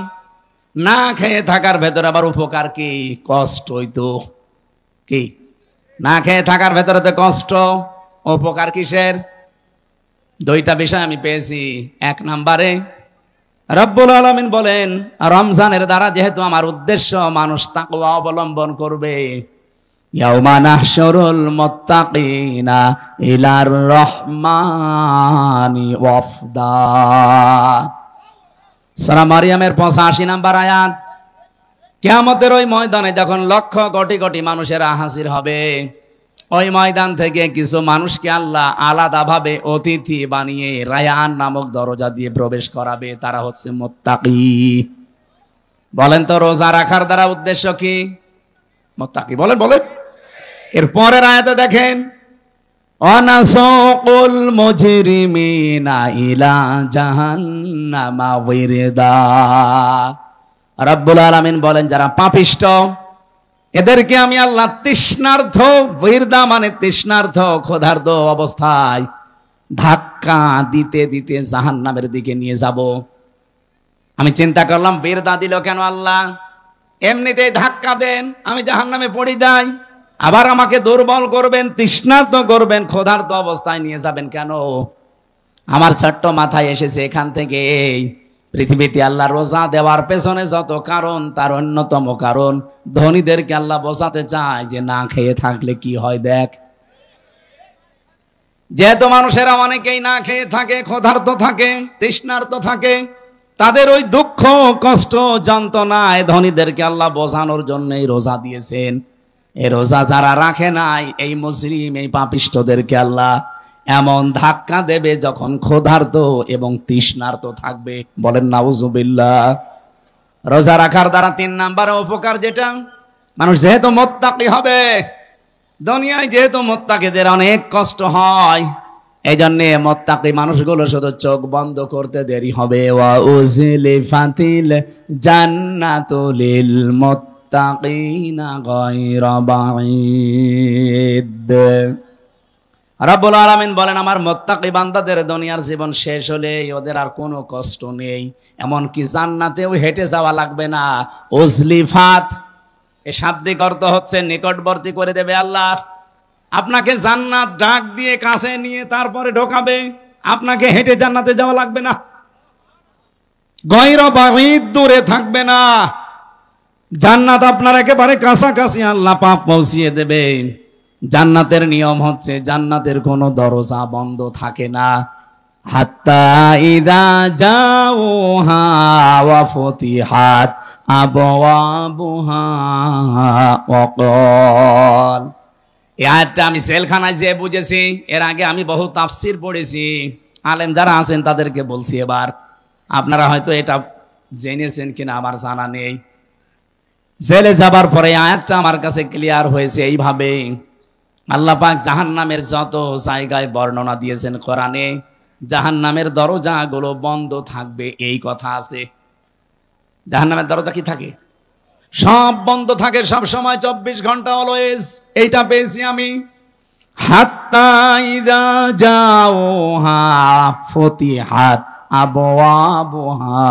না খেয়ে থাকার ভেতরে আবার উপকার কি? কষ্ট হইতো। কি না খেয়ে থাকার ভেতরে তো কষ্ট, উপকার কিসের? 2টা বিষয় আমি পেয়েছি। 1 নম্বরে রব্বুল আলামিন বলেন রমজানের দ্বারা যেহেতু আমার উদ্দেশ্য মানুষ তাকওয়া অবলম্বন করবে, ইয়াউমা নাহশুরুল মুত্তাকিনা ইলার রহমানি ওয়াফদা, সূরা মারিয়ামের 85 নম্বর আয়াত। কিয়ামতের ওই ময়দানে যখন লক্ষ কোটি কোটি মানুষেরা হাজির হবে, ওই ময়দান থেকে কিছু মানুষকে আল্লাহ আলাদাভাবে অতিথি বানিয়ে রায়ান নামক দরজা দিয়ে প্রবেশ করাবে। তারা হচ্ছে মুত্তাকি। বলেন তো রোজা রাখার দ্বারা উদ্দেশ্য কি? মুত্তাকি। বলেন বলেন। এর পরের আয়াতে দেখেন, অনাসুকুল মুজরিমিনা ইলা জাহান্নামা ওয়িরদা। রব্বুল আলামিন বলেন যারা পাপিষ্ঠ এদেরকে আমি আল্লাহ তৃষ্ণার্থ, ওয়িরদা মানে তৃষ্ণার্থ, ক্ষুধার্ত অবস্থায় ধাক্কা দিতে দিতে জাহান্নামের দিকে নিয়ে যাব। আমি চিন্তা করলাম ওয়িরদা দিল কেন আল্লাহ? এমনিতেই ধাক্কা দেন, আমি জাহান্নামে পড়ে যাই, আবার আমাকে দুর্বল করবেন, তৃষ্ণার্ত করবেন, ক্ষুধার্ত অবস্থায় নিয়ে যাবেন কেন? আমার ছোট্ট মাথায় এসেছে এখান থেকে পৃথিবীতে আল্লাহ রোজা দেওয়ার পেছনে যত কারণ, তার অন্যতম কারণ ধনীদেরকে আল্লাহ বোঝাতে চায় যে না খেয়ে থাকলে কি হয় দেখ। যেহেতু মানুষেরা অনেকেই না খেয়ে থাকে, ক্ষুধার্ত থাকে, তৃষ্ণার্ত থাকে, তাদের ওই দুঃখ কষ্ট যন্ত্রণায় ধনীদেরকে আল্লাহ বোঝানোর জন্যই রোজা দিয়েছেন। এই রোজা যারা রাখে নাই, এই মুজরিম, এই পাপিষ্ঠদেরকে আল্লাহ এমন ধাক্কা দেবে যখন ক্ষুধার্ত এবং তৃষ্ণার্ত থাকবে। বলেন নাউজুবিল্লাহ। রোজা রাখার দ্বারা 3 নাম্বার উপকার যেটা, মানুষ যেহেতু মুত্তাকি হবে, দুনিয়ায় যেহেতু মুত্তাকিদের অনেক কষ্ট হয়, এই জন্য মুত্তাকি মানুষগুলো শুধু চোখ বন্ধ করতে দেরি হবে। ওয়া উজলিফাতিল জান্নাতু লিল মুত্তাকিনা গায়রা বাঈদ। রব্বুল আলামিন বলেন আমার মুত্তাকি বান্দাদের দুনিয়ার জীবন শেষ হলে ওদের আর কোনো কষ্ট নেই, এমনকি জান্নাতেও হেঁটে যাওয়া লাগবে না। উজলিফাত এ শাব্দিক অর্থ হচ্ছে নিকটবর্তী করে দেবে আল্লাহ। আপনাকে জান্নাত ডাক দিয়ে কাছে নিয়ে তারপরে ঢোকাবে, আপনাকে হেঁটে জান্নাতে যাওয়া লাগবে না। গায়রা বাঈদ, দূরে থাকবে না, জান্নাত আপনার একেবারে কাছাকাছি আল্লাহ পাক পৌঁছিয়ে দেবে। জান্নাতের নিয়ম হচ্ছে জান্নাতের কোনো দরজা বন্ধ থাকে না। হাত্তা ইযা জাউহা ওয়া ফুতিহাত আবওয়াবুহা ওয়া ক্বাল। এই আয়াতটা আমি জেলখানায় যেয়ে বুঝেছি। এর আগে আমি বহু তাফসির পড়েছি, আলেম যারা আছেন তাদেরকে বলছি। এবার আপনারা হয়তো এটা জেনেছেন কিনা আমার জানা নেই। জেলে যাবার পরে আয়াতটা আমার কাছে ক্লিয়ার হয়েছে এইভাবে, আল্লাহ পাক জাহান্নামের যত জায়গায় বর্ণনা দিয়েছেন কোরআনে, জাহান্নামের দরজাগুলো বন্ধ থাকবে এই কথা আছে। জাহান্নামের দরজা কি থাকে? সব বন্ধ থাকে সব সময়, 24 ঘন্টা অলওয়েজ। এইটা পেয়েছি আমি। হাত্তা ইযা জাউহা ফুতিহাত আবওয়াবুহা,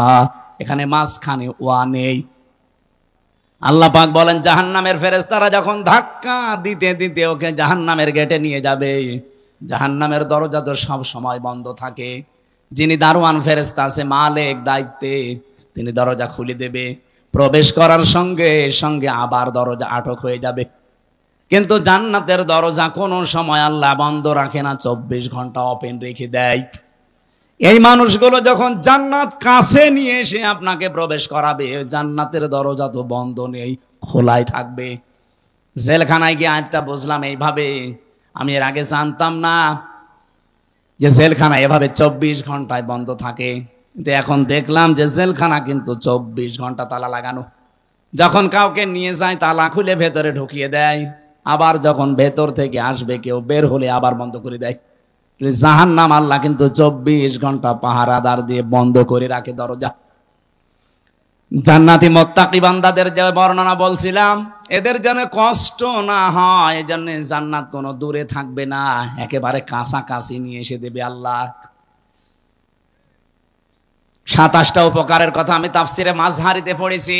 এখানে মাঝখানে ওয়া নেই। আল্লাহ পাক বলেন জাহান্নামের ফেরেশতারা যখন ধাক্কা দিতে দিতে ওকে জাহান্নামের গেটে নিয়ে যাবে, জাহান্নামের দরজা তো সব সময় বন্ধ থাকে। যিনি দারোয়ান ফেরেশতা আছে, মালিক দায়িত্বে, তিনি দরজা খুলে দেবে। প্রবেশ করার সঙ্গে সঙ্গে আবার দরজা আটক হয়ে যাবে। কিন্তু জান্নাতের দরজা কোনো সময় আল্লাহ বন্ধ রাখে না, 24 ঘন্টা ওপেন রেখে দেয়। এই মানুষগুলো যখন জান্নাত কাছে নিয়ে এসে আপনাকে প্রবেশ করাবে, জান্নাতের দরজা তো বন্ধ নেই, খোলাই থাকবে। জেলখানায় গিয়ে আজটা বুঝলাম এইভাবে। আমি এর আগে জানতাম না যে জেলখানা এভাবে 24 ঘন্টায় বন্ধ থাকে, কিন্তু এখন দেখলাম যে জেলখানা কিন্তু 24 ঘন্টা তালা লাগানো। যখন কাউকে নিয়ে যায় তালা খুলে ভেতরে ঢুকিয়ে দেয়, আবার যখন ভেতর থেকে আসবে কেউ, বের হলে আবার বন্ধ করে দেয়। জাহান্নাম আল্লাহ কিন্তু 24 ঘন্টা পাহারাদার দিয়ে বন্ধ করে রাখে দরজা। জান্নাতি মুত্তাকি বান্দাদের যে বর্ণনা বলছিলাম, এদের যেন কষ্ট না হয়, এজন্য জান্নাত কোনো দূরে থাকবে না, একেবারে কাছাকাছি নিয়ে এসে দেবে আল্লাহ। 27টা উপকারের কথা আমি তাফসিরে মাযহারিতে পড়েছি।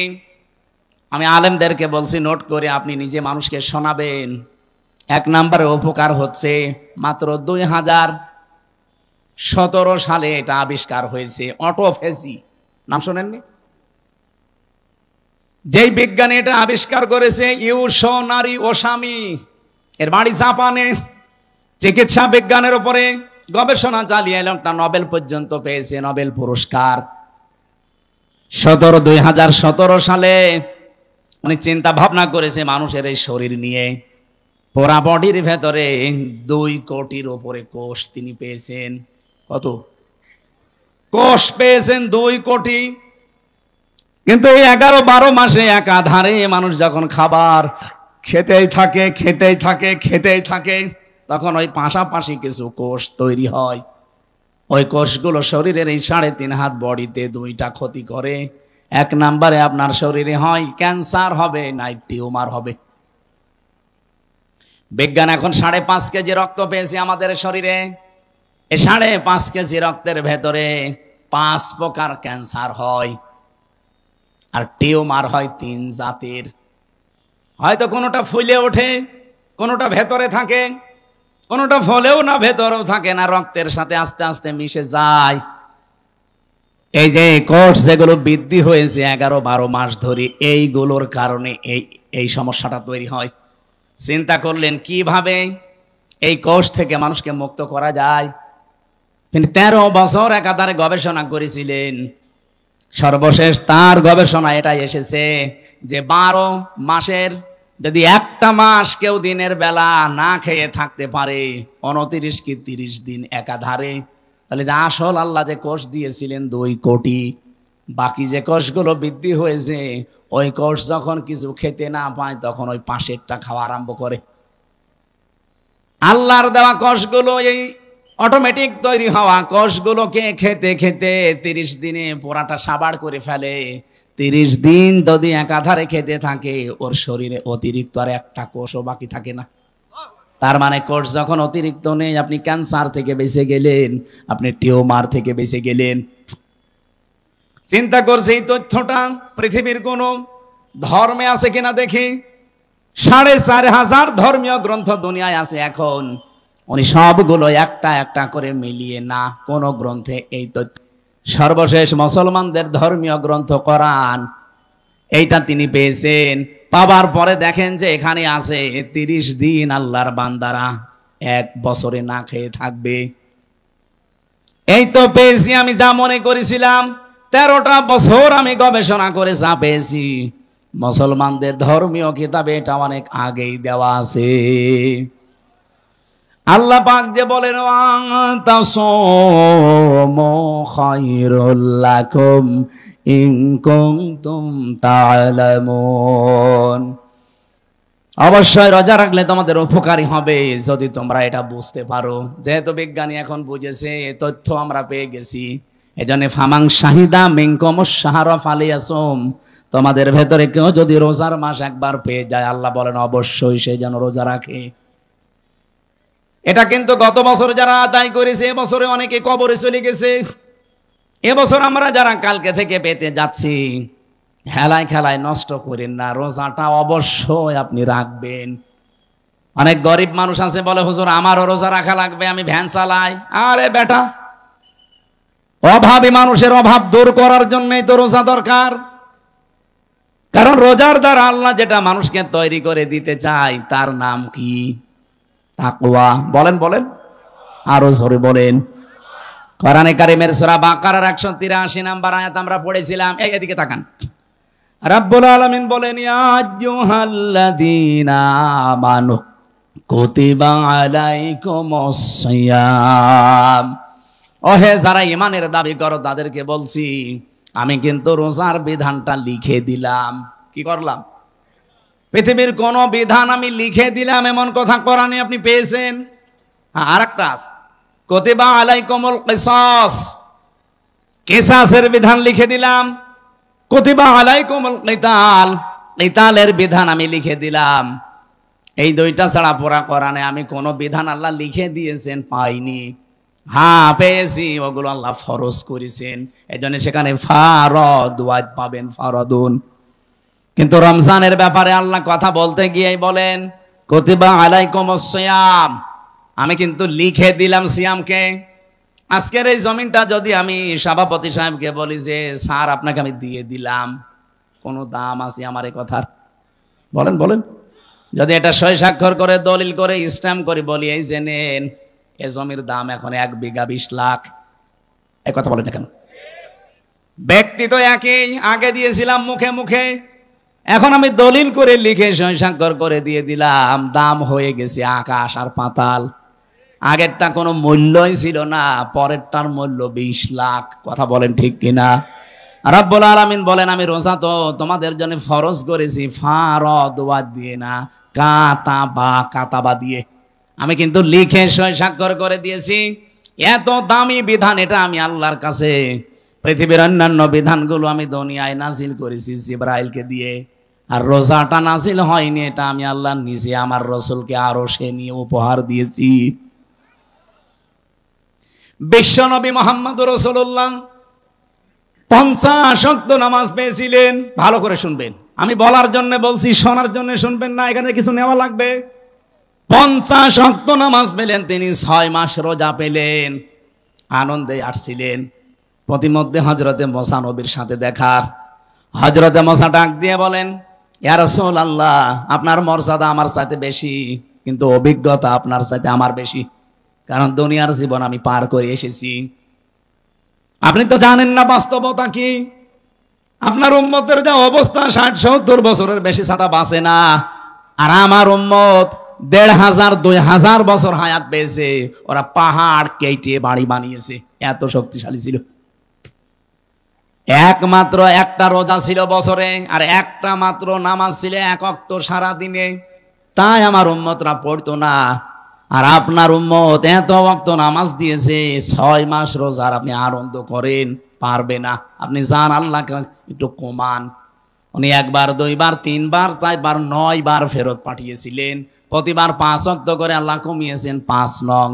আমি আলেমদেরকে বলছি নোট করে আপনি নিজে মানুষকে শোনাবেন। 1 নম্বরে উপকার হচ্ছে, মাত্র 2017 সালে এটা আবিষ্কার হয়েছে, অটোফেজি। নাম শোনেননি? যেই বিজ্ঞানী এটা আবিষ্কার করেছে ইউশোনারি ওসামি, এর বাড়ি জাপানে। চিকিৎসা বিজ্ঞানের উপরে গবেষণা চালিয়ে একটা নোবেল পর্যন্ত পেয়েছে, নোবেল পুরস্কার। 2017 সালে উনি চিন্তা ভাবনা করেছে মানুষের এই শরীর নিয়ে। পুরা বডির ভেতরে 2 কোটির উপরে কোষ তিনি পেয়েছেন। কত কোষ পেয়েছেন? 2 কোটি। কিন্তু এই 11-12 মাসে একাধারে মানুষ যখন খাবার খেতেই থাকে তখন ওই পাশাপাশি কিছু কোষ তৈরি হয়। ওই কোষগুলো শরীরের এই 3.5 হাত বডিতে 2টা ক্ষতি করে। 1 নম্বরে আপনার শরীরে হয় ক্যান্সার হবে, নাই টিউমার হবে। বিজ্ঞান এখন 5.5 কেজি রক্ত পেয়েছে আমাদের শরীরে। এই 5.5 কেজি রক্তের ভেতরে 5 প্রকার ক্যান্সার হয়, আর টিউমার হয় 3 জাতির। হয়তো কোনোটা ফুলে ওঠে, কোনোটা ভেতরে থাকে, কোনোটা ফলেও না, ভেতরেও থাকে না, রক্তের সাথে আস্তে আস্তে মিশে যায়। এই যে কোষ যেগুলো বৃদ্ধি হয়েছে 11-12 মাস ধরে, এইগুলোর কারণে এই সমস্যাটা তৈরি হয়। চিন্তা করলেন কিভাবে এই কোষ থেকে মানুষকে মুক্ত করা যায়। তিনি 13 বছর একাধারে গবেষণা করেছিলেন। সর্বশেষ তার গবেষণা এটাই এসেছে যে 12 মাসের যদি একটা মাস কেউ দিনের বেলা না খেয়ে থাকতে পারে 29 কি 30 দিন একাধারে, তাহলে আসল আল্লাহ যে কোষ দিয়েছিলেন 2 কোটি, বাকি যে কোষগুলো বৃদ্ধি হয়েছে ওই কোষ যখন কিছু খেতে না পায় তখন ওই পাশেরটা খাওয়া আরম্ভ করে। আল্লাহর দেওয়া কোষগুলো, এই অটোমেটিক তৈরি হওয়া কোষগুলোকে খেতে খেতে 30 দিনে পোড়াটা সাবাড় করে ফেলে। 30 দিন যদি একাধারে খেতে থাকে ওর শরীরে অতিরিক্ত আর একটা কোষও বাকি থাকে না। তার মানে কোষ যখন অতিরিক্ত নেই, আপনি ক্যান্সার থেকে বেঁচে গেলেন, আপনি টিউমার থেকে বেঁচে গেলেন। চিন্তা করছে এই তথ্যটা পৃথিবীর কোন ধর্মে আছে কিনা দেখি। 4,500 ধর্মীয় গ্রন্থ দুনিয়ায় আছে এখন, উনি সবগুলো একটা একটা করে মিলিয়ে না কোন গ্রন্থে এই তথ্য। সর্বশেষ মুসলমানদের ধর্মীয় গ্রন্থ কোরআন, এইটা তিনি পেয়েছেন। পাবার পরে দেখেন যে এখানে আছে 30 দিন আল্লাহর বান্দারা 1 বছরে না খেয়ে থাকবে। এই তো পেয়েছি আমি যা মনে করেছিলাম। 13টা বছর আমি গবেষণা করে যা পেয়েছি, মুসলমানদের ধর্মীয় কিতাবে এটা অনেক আগেই দেওয়া আছে। আল্লাহ পাক যে বলেন তাসামু খায়রুল লাকুম ইন কুনতুম তা'লামুন, অবশ্যই রোজা রাখলে তোমাদের উপকারী হবে যদি তোমরা এটা বুঝতে পারো। যেহেতু বিজ্ঞানী এখন বুঝেছে, তথ্য আমরা পেয়ে গেছি, এজন্য ফামাং শাহিদা মিনকুমুশ শাহরা ফালিয়াসুম, তোমাদের ভেতরে কেউ যদি রোজার মাস একবার পেয়ে যায় আল্লাহ বলেন অবশ্যই সে যেন রোজা রাখে। এটা কিন্তু গত বছর যারা আদায় করেছে এবছরে অনেকে কবরে চলে গেছে। এবছর আমরা যারা কালকে থেকে পেতে যাচ্ছি, হেলায় খেলায় নষ্ট করেন না, রোজাটা অবশ্যই আপনি রাখবেন। অনেক গরিব মানুষ আছে বলে হুজুর আমারও রোজা রাখা লাগবে, আমি ভ্যান চালাই। আরে বেটা, অভাবী মানুষের অভাব দূর করার জন্যই তো রোজা দরকার। কারণ রোজার দ্বারা আল্লাহ যেটা মানুষকে তৈরি করে দিতে চায় তার নাম কি? তাকওয়া। বলেন বলেন, আরো জোরে বলেন। কোরআনে কারীমের সূরা বাকারার 183 নম্বর আয়াত আমরা পড়েছিলাম। এদিকে তাকান। রাব্বুল আলামিন বলেন ইয়া আইয়ুহাল্লাযীনা আমানু কুতিবা আলাইকুমুস সিয়াম, ওহে যারা ঈমানের দাবি করো তাদেরকে বলছি আমি কিন্তু রোজার বিধানটা লিখে দিলাম। কি করলাম? পৃথিবীর কোন বিধান আমি লিখে দিলাম এমন কথা কোরআনে আপনি পেয়েছেন? আরেকটা আছে, কুতিবা আলাইকুমুল কিসাস, কিসাসের বিধান লিখে দিলাম। কুতিবা আলাইকুমুল কিতাল, কিতালের বিধান আমি লিখে দিলাম। এই 2টা ছাড়া পড়া কোরআনে আমি কোন বিধান আল্লাহ লিখে দিয়েছেন পাইনি। হ্যাঁ পেয়েছি, ওগুলো আল্লাহ ফরজ করেছেন, এজন্য সেখানে ফারদ ওয়াজ পাবেন, ফারদুন। কিন্তু রমজানের ব্যাপারে আল্লাহ কথা বলতে গিয়ে বলেন কুতিবা আলাইকুমুস সিয়াম, আমি কিন্তু লিখে দিলাম সিয়ামকে। আজকের এই জমিনটা যদি আমি সভাপতি সাহেবকে বলি যে স্যার আপনাকে আমি দিয়ে দিলাম, কোনো দাম আছে আমার এই কথার? বলেন বলেন। যদি এটা সই স্বাক্ষর করে দলিল করে স্ট্যাম্প করে বলি এই যে নেন, এ জমির দাম এখন 1 বিঘা 20 লাখ, এই কথা বলেন না কেন? ব্যক্তি তো একই, আগে দিয়েছিলাম মুখে মুখে, এখন আমি দলিল করে লিখে সই স্বাক্ষর করে দিয়ে দিলাম, দাম হয়ে গেছে আকাশ আর পাতাল। আগেরটা কোনো মূল্যই ছিল না, পরেরটার মূল্য 20 লাখ। কথা বলেন ঠিক কিনা? রব্বুল আলামিন বলেন আমি রোজা তো তোমাদের জন্য ফরজ করেছি ফারদ ওয়াদ দিয়ে না, কাতাবা দিয়ে। আমি কিন্তু লিখে সই স্বাক্ষর করে দিয়েছি। এত দামি বিধান এটা আমি আল্লাহর কাছে। পৃথিবীর অন্যান্য বিধানগুলো আমি দুনিয়ায় নাজিল করেছি জিবরাইলকে দিয়ে, আর রোজাটা নাজিল হয়নি, এটা আমি আল্লাহ নিজে আমার রাসূলকে আরো সে নিয়ে উপহার দিয়েছি। বিশ্বনবী মুহাম্মদুর রাসূলুল্লাহ 50 ওয়াক্ত নামাজ পেয়েছিলেন। ভালো করে শুনবেন, আমি বলার জন্য বলছি, শোনার জন্য শুনবেন না, এখানে কিছু নেওয়া লাগবে। 50 ওয়াক্ত নামাজ পেলেন তিনি, 6 মাস রোজা পেলেন, আনন্দে আসছিলেন। প্রতিমধ্যে হযরতে মুসা নবীর সাথে দেখা। হযরতে মুসা ডাক দিয়ে বলেন, ইয়া রাসূলুল্লাহ, আপনার মর্যাদা আমার চাইতে বেশি, কিন্তু অভিজ্ঞতা আপনার চাইতে আমার বেশি, কারণ দুনিয়ার জীবন আমি পার করে এসেছি। আপনি তো জানেন না বাস্তবতা কি। আপনার উম্মতের যা অবস্থা, 60-70 বছরের বেশি ছাড়া বাঁচে না, আর আমার উম্মত 1500 2000 বছর হায়াত পেয়েছে। ওরা পাহাড় কেটে বাড়ি বানিয়েছে, এত শক্তিশালী ছিল। একমাত্র একটা রোজা ছিল বছরে, আর একটা মাত্র নামাজ ছিল 1 ওয়াক্ত সারা দিনে। তাই আমার উম্মতরা পড়তো না। আর আপনার উম্মত এত ওয়াক্ত নামাজ দিয়েছে, 6 মাস রোজার আপনি আনন্দ করেন, পারবে না। আপনি যান আল্লাহকে একটু কমান। উনি 1 বার 2 বার 3 বার 4 বার 9 বার ফেরত পাঠিয়েছিলেন। প্রতিবার 5 ওয়াক্ত করে আল্লাহ কমিয়েছেন, 5 নং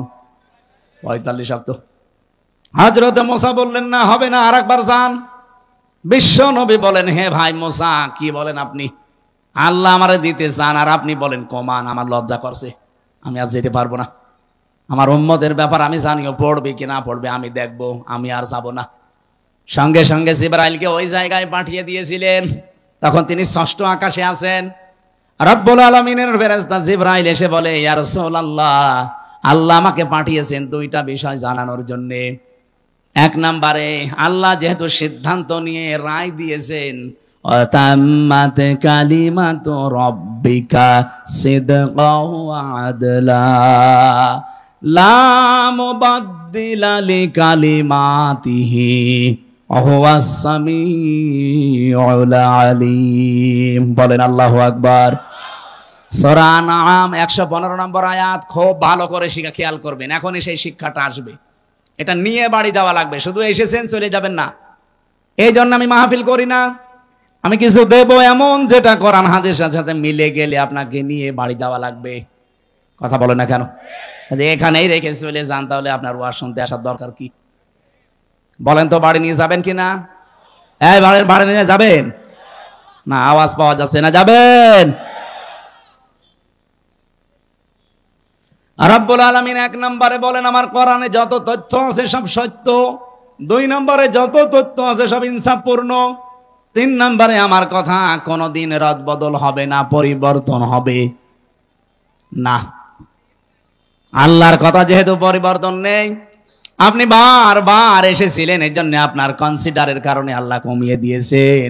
45 ওয়াক্ত। হযরতে মুসা বললেন না, হবে না, আরেকবার যান। বিশ্ব নবী বলেন, হে ভাই মুসা, কি বলেন আপনি? আল্লাহ আমারে দিতে চান আর আপনি বলেন কমান, আমার লজ্জা করছে, আমি আজ যেতে পারবো না। আমার উম্মতের ব্যাপার আমি জানিও, পড়বে কি না পড়বে আমি দেখবো, আমি আর যাব না। সঙ্গে সঙ্গে জিবরাইলকে ওই জায়গায় পাঠিয়ে দিয়েছিলেন। তখন তিনি 6ষ্ঠ আকাশে আছেন। রব্বুল আলামিনের ফেরেশতা জিবরাইল এসে বলে, ইয়া রাসূলুল্লাহ, আল্লাহ আমাকে পাঠিয়েছেন 2টা বিষয় জানানোর জন্য। 1 নম্বরে, আল্লাহ যেহেতু সিদ্ধান্ত নিয়ে রায় দিয়েছেন, অতাম্মাত কালিমাতু রাব্বিকা সিদকাও ওয়া আদলা লা মুবাদদিলা লিকালিমাতিহি ওয়া হুয়াস সামিউল আলিম। বলেন আল্লাহু আকবার। সূরা আনআম 115 নম্বর আয়াত। খুব ভালো করে খেয়াল করবেন, এখনই সেই শিক্ষাটা আসবে। এটা নিয়ে বাড়ি যাওয়া লাগবে, শুধু এসেছেন চলে যাবেন না। এই জন্য আমি মাহফিল করি না, আমি কিছু দেব এমন যেটা কোরআন হাদিসের সাথে মিলে গেলে আপনাকে নিয়ে বাড়ি যাওয়া লাগবে। কথা বলে না কেন? এখানেই রেখে চলে যান, তাহলে আপনার ওয়াজ শুনতে আসার দরকার কি? বলেন তো, বাড়ি নিয়ে যাবেন কিনা? এই বাড়ি নিয়ে যাবেন না? আওয়াজ পাওয়া যাচ্ছে না, যাবেন? রব্বুল আলামিন 1 নম্বরে বলেন, আমার কোরআনে যত তথ্য আছে সব সত্য। 2 নম্বরে, যত তথ্য আছে সব ইনসাফপূর্ণ। 3 নম্বরে, আমার কথা কোনোদিন রদ বদল হবে না, পরিবর্তন হবে না। আল্লাহর কথা যেহেতু পরিবর্তন নেই, আপনি বারবার এসেছিলেন, এর জন্য আপনার কনসিডারের কারণে আল্লাহ কমিয়ে দিয়েছেন।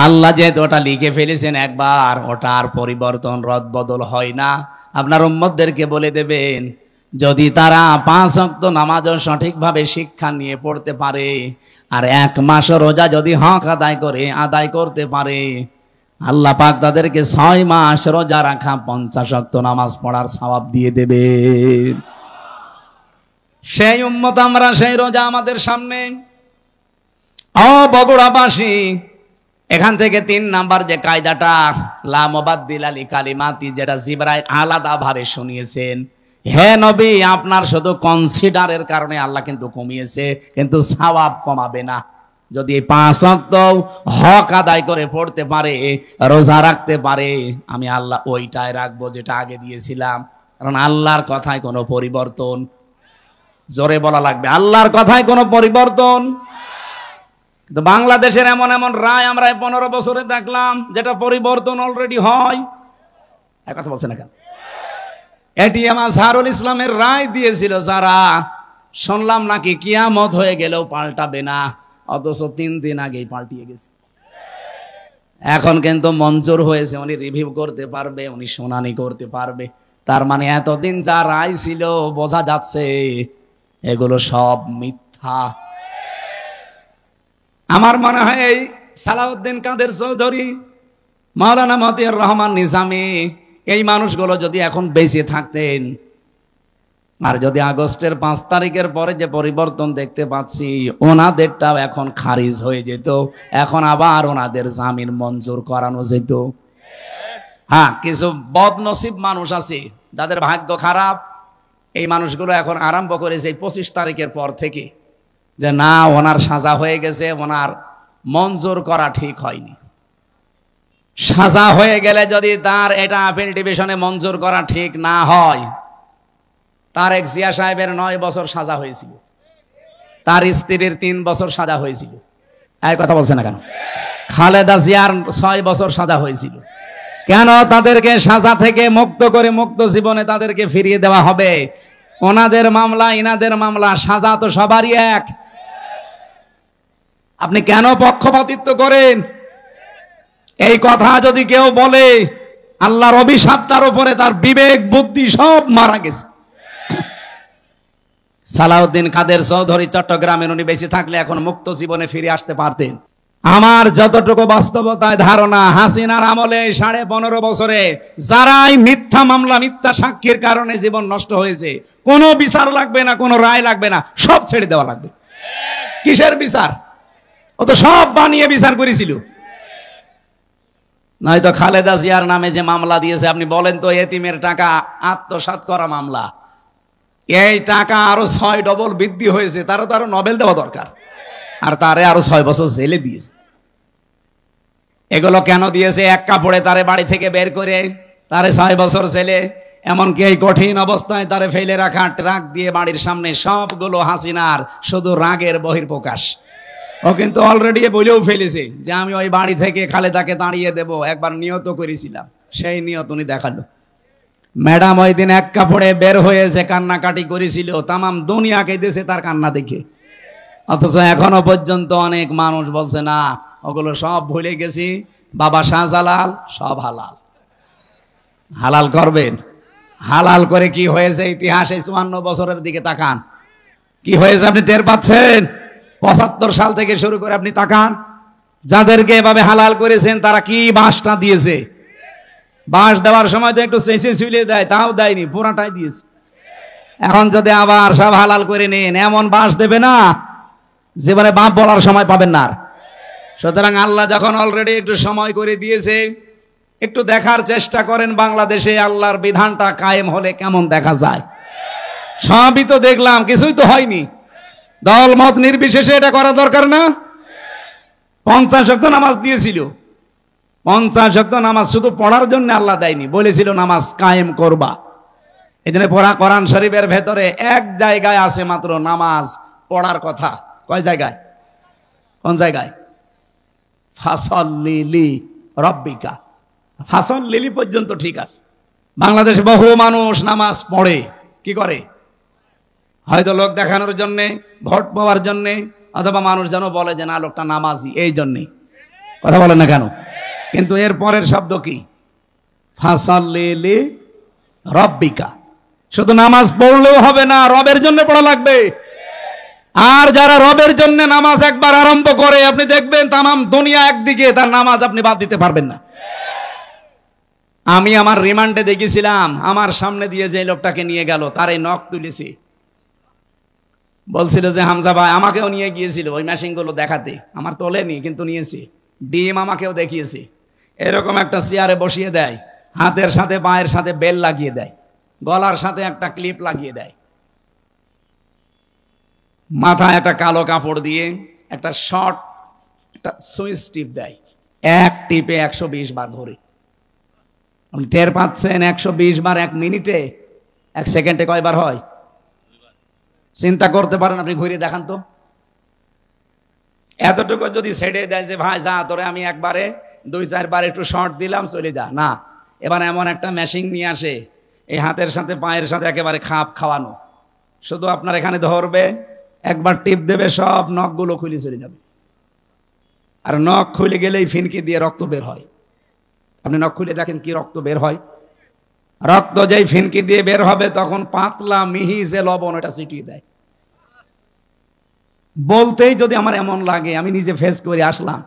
আল্লাহ যেহেতু ওটা লিখে ফেলেছেন একবার, ওটা আর পরিবর্তন রদ বদল হয় না। আপনার উম্মতদেরকে বলে দেবেন, যদি তারা 5 ওয়াক্ত নামাজও সঠিকভাবে শিক্ষা নিয়ে পড়তে পারে, আর 1 মাস রোজা যদি হক আদায় করতে পারে, আল্লাহ পাক তাদেরকে 6 মাস রোজা রাখা 50 ওয়াক্ত নামাজ পড়ার সওয়াব দিয়ে দেবে। সেই উম্মত আমরা, সেই রোজা আমাদের সামনে। ও বগুড়াবাসী, এখান থেকে 3 নাম্বার যে কায়দাটা, লা মুবাদদিলা লিকালিমাতি, যেটা জিবরাইল আলাদা ভাবে শুনিয়েছেন, হে নবী, আপনার শুধু কনসিডারের কারণে আল্লাহ কিন্তু কমিয়েছে, কিন্তু সওয়াব কমাবে না। যদি 5 ওয়াক্ত হক আদায় করে পড়তে পারে, রোজা রাখতে পারে, আমি আল্লাহ ওইটাই রাখবো যেটা আগে দিয়েছিলাম। কারণ আল্লাহর কথায় কোনো পরিবর্তন, জোরে বলা লাগবে, আল্লাহর কথায় কোনো পরিবর্তন। কিন্তু বাংলাদেশের এমন এমন রায় আমরা 15 বছরে দেখলাম, যেটা পরিবর্তন অলরেডি হয়। এক কথা বলছে না কেন? এটিএম আজহারুল ইসলামের রায় দিয়েছিল যারা, শুনলাম নাকি কিয়ামত হয়ে গেলেও পাল্টাবে না, অথচ 3 দিন আগেই পাল্টিয়ে গেছে। এখন কিন্তু মঞ্জুর হয়েছে, উনি রিভিউ করতে পারবে, উনি শুনানি করতে পারবে। তার মানে এতদিন যা রায় ছিল, বোঝা যাচ্ছে এগুলো সব মিথ্যা। আমার মনে হয় এই সালাউদ্দিন কাদের চৌধুরী, মাওলানা মতিউর রহমান নিজামী, এই মানুষগুলো যদি এখন বেঁচে থাকতেন, আর যদি আগস্টের 5 তারিখের পরে যে পরিবর্তন দেখতে পাচ্ছি, ওনাদেরটাও এখন খারিজ হয়ে যেত, এখন আবার ওনাদের জামিন মঞ্জুর করানো যেত। হ্যাঁ, কিছু বদনসিব মানুষ আছে যাদের ভাগ্য খারাপ, এই মানুষগুলো এখন আরম্ভ করেছে 25 তারিখের পর থেকে যে না, ওনার সাজা হয়ে গেছে, ওনার মঞ্জুর করা ঠিক হয়নি। সাজা হয়ে গেলে যদি তার এটা আপিল ডিভিশনে মঞ্জুর করা ঠিক না হয়, তারেক জিয়া সাহেবের 9 বছর সাজা হয়েছিল, তার স্ত্রীর 3 বছর সাজা হয়েছিল। এই কথা বলছে না কেন? খালেদা জিয়ার 6 বছর সাজা হয়েছিল। কেন তাদেরকে সাজা থেকে মুক্ত করে মুক্ত জীবনে তাদেরকে ফিরিয়ে দেওয়া হবে? ওনাদের মামলা ইনাদের মামলা, সাজা তো সবারই এক। আপনি কেন পক্ষপাতিত্ব করেন? এই কথা যদি কেউ বলে, আল্লাহর অভিশাপ তার উপরে, তার বিবেক বুদ্ধি সব মারা গেছে। সালাউদ্দিন কাদের চৌধুরী চট্টগ্রামের, উনি বেঁচে থাকলে এখন মুক্ত জীবনে ফিরে আসতে পারতেন। আমার যতটুকু বাস্তবতায় ধারণা, হাসিনার আমলে 15.5 বছরে যারাই মিথ্যা মামলা, মিথ্যা সাক্ষীর কারণে জীবন নষ্ট হয়েছে, কোনো বিচার লাগবে না, কোনো রায় লাগবে না, সব ছেড়ে দেওয়া লাগবে। কিসের বিচার? ও তো সব বানিয়ে বিচার করেছিল। নয়তো খালেদা জিয়ার নামে যে মামলা দিয়েছে, আপনি বলেন তো, এতিমের টাকা আত্মসাৎ করা মামলা, এই টাকা আরো 6 ডবল বৃদ্ধি হয়েছে, তারও নোবেল দেওয়া দরকার, আর তারে আরো 6 বছর জেলে দিয়েছে। এগুলো কেন দিয়েছে? এক কাপড়ে তারে বাড়ি থেকে বের করে তারে 6 বছর জেলে, এমনকি এই কঠিন অবস্থায় তারে ফেলে রাখা ট্রাক দিয়ে বাড়ির সামনে, সবগুলো হাসিনার শুধু রাগের বহির্প্রকাশ। ও কিন্তু অলরেডি বলেও ফেলেছে যে আমি ওই বাড়ি থেকে খালেদাকে দাঁড়িয়ে দেব, একবার নিয়ত করেছিলাম, সেই নিয়ত উনি দেখালো। ম্যাডাম ওই দিন এক কাপড়ে বের হয়েছে, কান্নাকাটি করেছিল, তামাম দুনিয়া কেঁদেছে তার কান্না দেখে। অথচ এখনো পর্যন্ত অনেক মানুষ বলছে না, ওগুলো সব ভুলে গেছি, বাবা শাহজালাল সব হালাল। হালাল করবেন? হালাল করে কি হয়েছে ইতিহাসে? 54 বছরের দিকে তাকান, কি হয়েছে আপনি টের পাচ্ছেন? 75 সাল থেকে শুরু করে আপনি তাকান, যাদেরকে এভাবে হালাল করেছেন তারা কি বাসটা দিয়েছে। বাস দেওয়ার সময় তো একটু চেঁচে ঝুলিয়ে দেয়, তাও দেয়নি, পুরাটাই দিয়েছে। এখন যদি আবার সব হালাল করে নেন, এমন বাস দেবে না জীবনে বাপ বলার সময় পাবেন না। সুতরাং আল্লাহ যখন অলরেডি একটু সময় করে দিয়েছে, একটু দেখার চেষ্টা করেন বাংলাদেশে আল্লাহর বিধানটা কায়েম হলে কেমন দেখা যায়। সবই তো দেখলাম, কিছুই তো হয়নি। দল মত নির্বিশেষে এটা করা দরকার না? 50 ওয়াক্ত নামাজ দিয়েছিল, 50 ওয়াক্ত নামাজ শুধু পড়ার জন্য আল্লাহ দেয়নি, বলেছিল নামাজ কায়েম করবা। এই জন্য পড়া কোরআন শরীফের ভেতরে এক জায়গায় আছে মাত্র নামাজ পড়ার কথা। কয় জায়গায়? কোন জায়গায়? ফাসল্লি লি রব্বিকা, ফাসল্লি পর্যন্ত ঠিক আছে। বাংলাদেশে বহু মানুষ নামাজ পড়ে, কি করে? হয়তো লোক দেখানোর জন্যে, ভোট পাওয়ার জন্যে, অথবা মানুষ যেন বলে যে না লোকটা নামাজি, এই জন্যে। কথা বলেন না কেন? কিন্তু এর পরের শব্দ কি? ফাসল্লি লি রব্বিকা। শুধু নামাজ পড়লেও হবে না, রবের জন্য পড়া লাগবে। আর যারা রবের জন্য নামাজ একবার আরম্ভ করে, আপনি দেখবেন তামাম দুনিয়া একদিকে, তার নামাজ আপনি বাদ দিতে পারবেন না। আমি আমার রিমান্ডে দেখেছিলাম, আমার সামনে দিয়ে যে লোকটাকে নিয়ে গেল, তার এই নখ তুলেছে, বলছিল যে হামজা ভাই, আমাকেও নিয়ে গিয়েছিল ওই মেশিন গুলো দেখাতে, আমার তোলেনি কিন্তু নিয়েছে। ডিম আমাকেও দেখিয়েছে। এরকম একটা চেয়ারে বসিয়ে দেয়, হাতের সাথে পায়ের সাথে বেল লাগিয়ে দেয়, গলার সাথে একটা ক্লিপ লাগিয়ে দেয়, মাথায় একটা কালো কাপড় দিয়ে একটা শর্ট একটা সুইচ টিপ দেয়, এক টিপে 120 বার ঘোরে। আপনি টের পাচ্ছেন 120 বার 1 মিনিটে? 1 সেকেন্ডে কয়বার হয় চিন্তা করতে পারেন? আপনি ঘুরে দেখান তো। এতটুকু যদি ছেড়ে দেয় যে ভাই যা তোরে আমি একবারে 2-4 বার একটু শর্ট দিলাম, চলে যা, না, এবার এমন একটা মেশিন নিয়ে আসে, এই হাতের সাথে পায়ের সাথে একেবারে খাপ খাওয়ানো, শুধু আপনার এখানে ধরবে, একবার টিপ দেবে, সব নখগুলো খুলে চলে যাবে। আর নখ খুলে গেলেই ফিনকি দিয়ে রক্ত বের হয়। আপনি নখ খুলে দেখেন কি রক্ত বের হয়। রক্ত যেই ফিনকি দিয়ে বের হবে, তখন পাতলা মিহি যে লবণ, এটা ছিটিয়ে দেয়। বলতেই যদি আমার এমন লাগে, আমি নিজে ফেস করে আসলাম,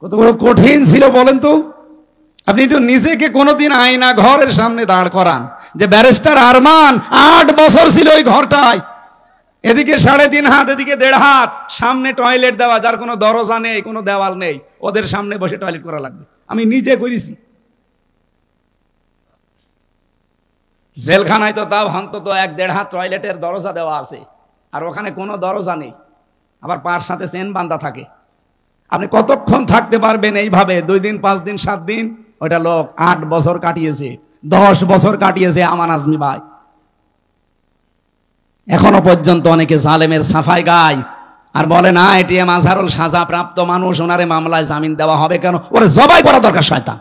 কত বড় কঠিন ছিল বলেন তো। আপনি একটু নিজেকে কোনোদিন আয়না ঘরের সামনে দাঁড় করান যে ব্যারিস্টার আরমান 8 বছর ছিল ওই ঘরটায়, এদিকে 3.5 হাত, এদিকে 1.5 হাত, সামনে টয়লেট দেওয়া, যার কোনো দরজা নেই, কোনো দেওয়াল নেই, ওদের সামনে বসে টয়লেট করা লাগবে। আমি নিজে করেছি। জেলখানায় তো তাও অন্তত 1-1.5 হাত টয়লেটের দরজা দেওয়া আছে, আর ওখানে কোনো দরজা নেই, আবার পার সাথে চেন বান্ধা থাকে। আপনি কতক্ষণ থাকতে পারবেন এইভাবে? 2 দিন, 5 দিন, 7 দিন। ওইটা লোক 8 বছর কাটিয়েছে, 10 বছর কাটিয়েছে আমান আজমি ভাই। এখনো পর্যন্ত অনেকে জালেমের সাফাই গায় আর বলে না এটিএম আজহারুল সাজা প্রাপ্ত মানুষ, ওনারে মামলায় জামিন দেওয়া হবে কেন? ওরে জবাই করা দরকার শয়তান।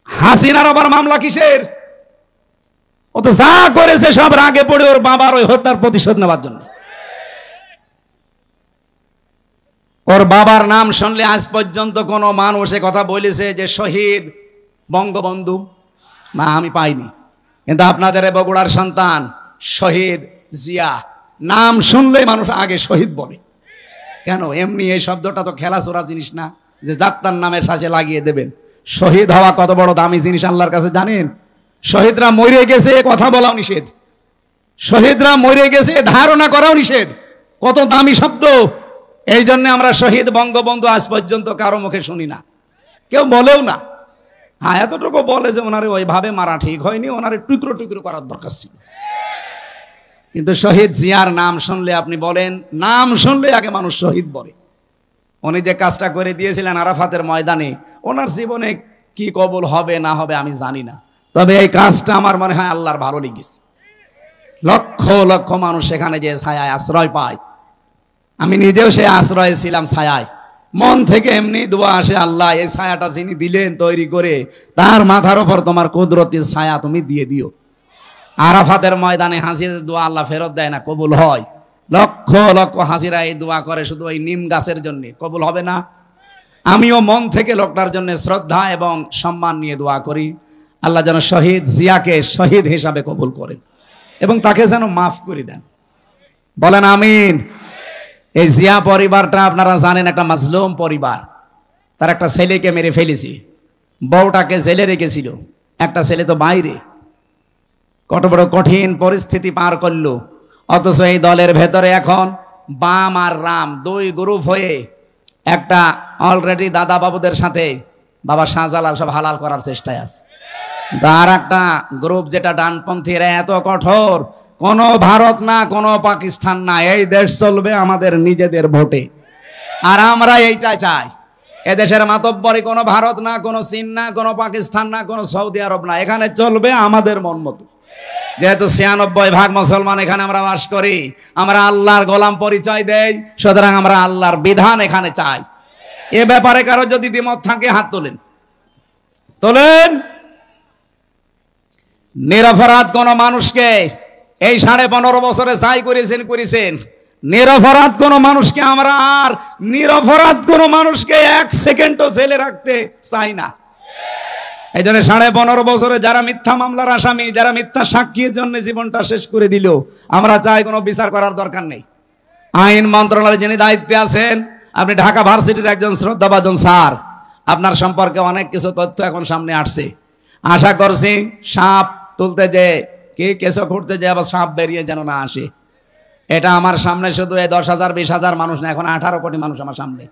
হাসিনার আবার মামলা কিসের? ও তো যা করেছে সব রাগে পড়ে ওর বাবার ওই হত্যার প্রতিশোধ নেওয়ার জন্য। ওর বাবার নাম শুনলে আজ পর্যন্ত কোন মানুষ এ কথা বলেছে যে শহীদ বঙ্গবন্ধু? না, আমি পাইনি। কিন্তু আপনাদের বগুড়ার সন্তান শহীদ জিয়া, নাম শুনলেই মানুষ আগে শহীদ বলে। কেন? এমনি এই শব্দটা তো খেলাচোরা জিনিস না যে যাত্রার নামের সাথে লাগিয়ে দেবেন। শহীদ হওয়া কত বড় দামি জিনিস আল্লাহর কাছে জানেন? শহীদরা মরে গেছে কথা বলাও নিষেধ, শহীদরা মরে গেছে ধারণা করাও নিষেধ। কত দামি শব্দ! এই জন্য আমরা শহীদ বঙ্গবন্ধু আজ পর্যন্ত কারো মুখে শুনি না, কেউ বলেও না। হ্যাঁ, এতটুকু বলে যে ওনারে ওইভাবে মারা ঠিক হয়নি, ওনারে টুকরো টুকরো করার দরকার ছিল। কিন্তু শহীদ জিয়ার নাম শুনলে আপনি বলেন, নাম শুনলে আগে মানুষ শহীদ বলে। উনি যে কাজটা করে দিয়েছিলেন আরাফাতের ময়দানে, ওনার জীবনে কি কবুল হবে না হবে আমি জানি না, তবে এই কাজটা আমার মনে হয় আল্লাহর ভালো লেগেছে। লক্ষ লক্ষ মানুষ সেখানে যে ছায়ায় আশ্রয় পায়, আমি নিজেও সে আশ্রয়ে ছিলাম ছায়ায়। মন থেকে এমনি দোয়া আসে, আল্লাহ এই ছায়াটা যিনি দিলেন তৈরি করে, তার মাথার উপর তোমার কুদরতের ছায়া তুমি দিয়ে দিও। আরাফাতের ময়দানে হাজিরের দোয়া আল্লাহ ফেরত দেয় না, কবুল হয়। লক্ষ লক্ষ হাজিরা এই দোয়া করে শুধু ওই নিম গাছের জন্য, কবুল হবে না? আমিও মন থেকে লোকটার জন্য শ্রদ্ধা এবং সম্মান নিয়ে দোয়া করি, আল্লাহ যেন শহীদ জিয়াকে শহীদ হিসাবে কবুল করেন এবং তাকে যেন মাফ করে দেন। বলেন আমিন। এই জিয়া পরিবারটা আপনারা জানেন একটা মাজলুম পরিবার। তার একটা ছেলেকে মেরে ফেলেছি, বউটাকে জেলে রেখেছিল, একটা ছেলে তো বাইরে। কত বড় কঠিন পরিস্থিতি পার করলো। অথচ এই দলের ভেতরে এখন বাম আর রাম 2 গ্রুপ হয়ে একটা অলরেডি দাদা বাবুদের সাথে বাবা শাহজালাল সব হালাল করার চেষ্টায় আছে। আর একটা গ্রুপ যেটা ডানপন্থী, এরা এত কঠোর, কোনো ভারত না কোনো পাকিস্তান না, এই দেশ চলবে আমাদের নিজেদের ভোটে। আর আমরা এইটা চাই। এদেশের মাতব্বরি কোনো ভারত না, কোনো চীন না, কোনো পাকিস্তান না, কোনো সৌদি আরব না, এখানে চলবে আমাদের মন মতো। যেহেতু 96% মুসলমান এখানে আমরা বাস করি, আমরা আল্লাহর গোলাম পরিচয় দেই, সুতরাং আমরা আল্লাহর বিধান এখানে চাই। এ ব্যাপারে কারো যদি দ্বিমত থাকে হাত তোলেন, তোলেন। নিরপরাধ কোন মানুষকে এই 15.5 বছরে যাই করেছেন, নিরপরাধ কোন মানুষকে আমরা আর নিরপরাধ কোন মানুষকে 1 সেকেন্ডও জেলে রাখতে চাই না। এই জন্য 15.5 বছরে যারা মিথ্যা মামলার আসামি, যারা মিথ্যা সাক্ষীর জন্য জীবনটা শেষ করে দিল, আমরা চাই কোনো বিচার করার দরকার নেই। আইন মন্ত্রণালয়ে যিনি দায়িত্বে আছেন, আপনি ঢাকা ভার্সিটির একজন শ্রদ্ধাভাজন স্যার, আপনার সম্পর্কে অনেক কিছু তথ্য এখন সামনে আসছে। আশা করছি সাপ তুলতে যে কি কেসও খুঁড়তে যে আবার সাপ বেরিয়ে যেন না আসে। এটা আমার সামনে শুধু এই 10,000 20,000 মানুষ না, এখন 18 কোটি মানুষ আমার সামনে,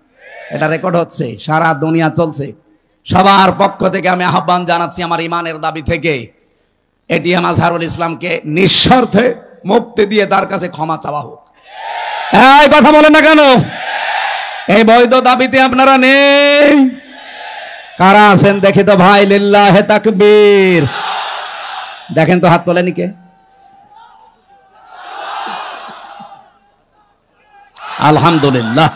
এটা রেকর্ড হচ্ছে, সারা দুনিয়া চলছে। সবার পক্ষ থেকে আমি আহ্বান জানাচ্ছি আমার ইমানের দাবি থেকে, এটিএম আজহারুল ইসলামকে নিঃশর্তে মুক্তি দিয়ে তার কাছে ক্ষমা চাওয়া হোক। এই কথা বলেন না কেন? এই বৈধ দাবিতে আপনারা নেই? কারা আছেন দেখে তো ভাই, লিল্লাহে তাকবীর। দেখেন তো হাত তোলেনি কে? আলহামদুলিল্লাহ।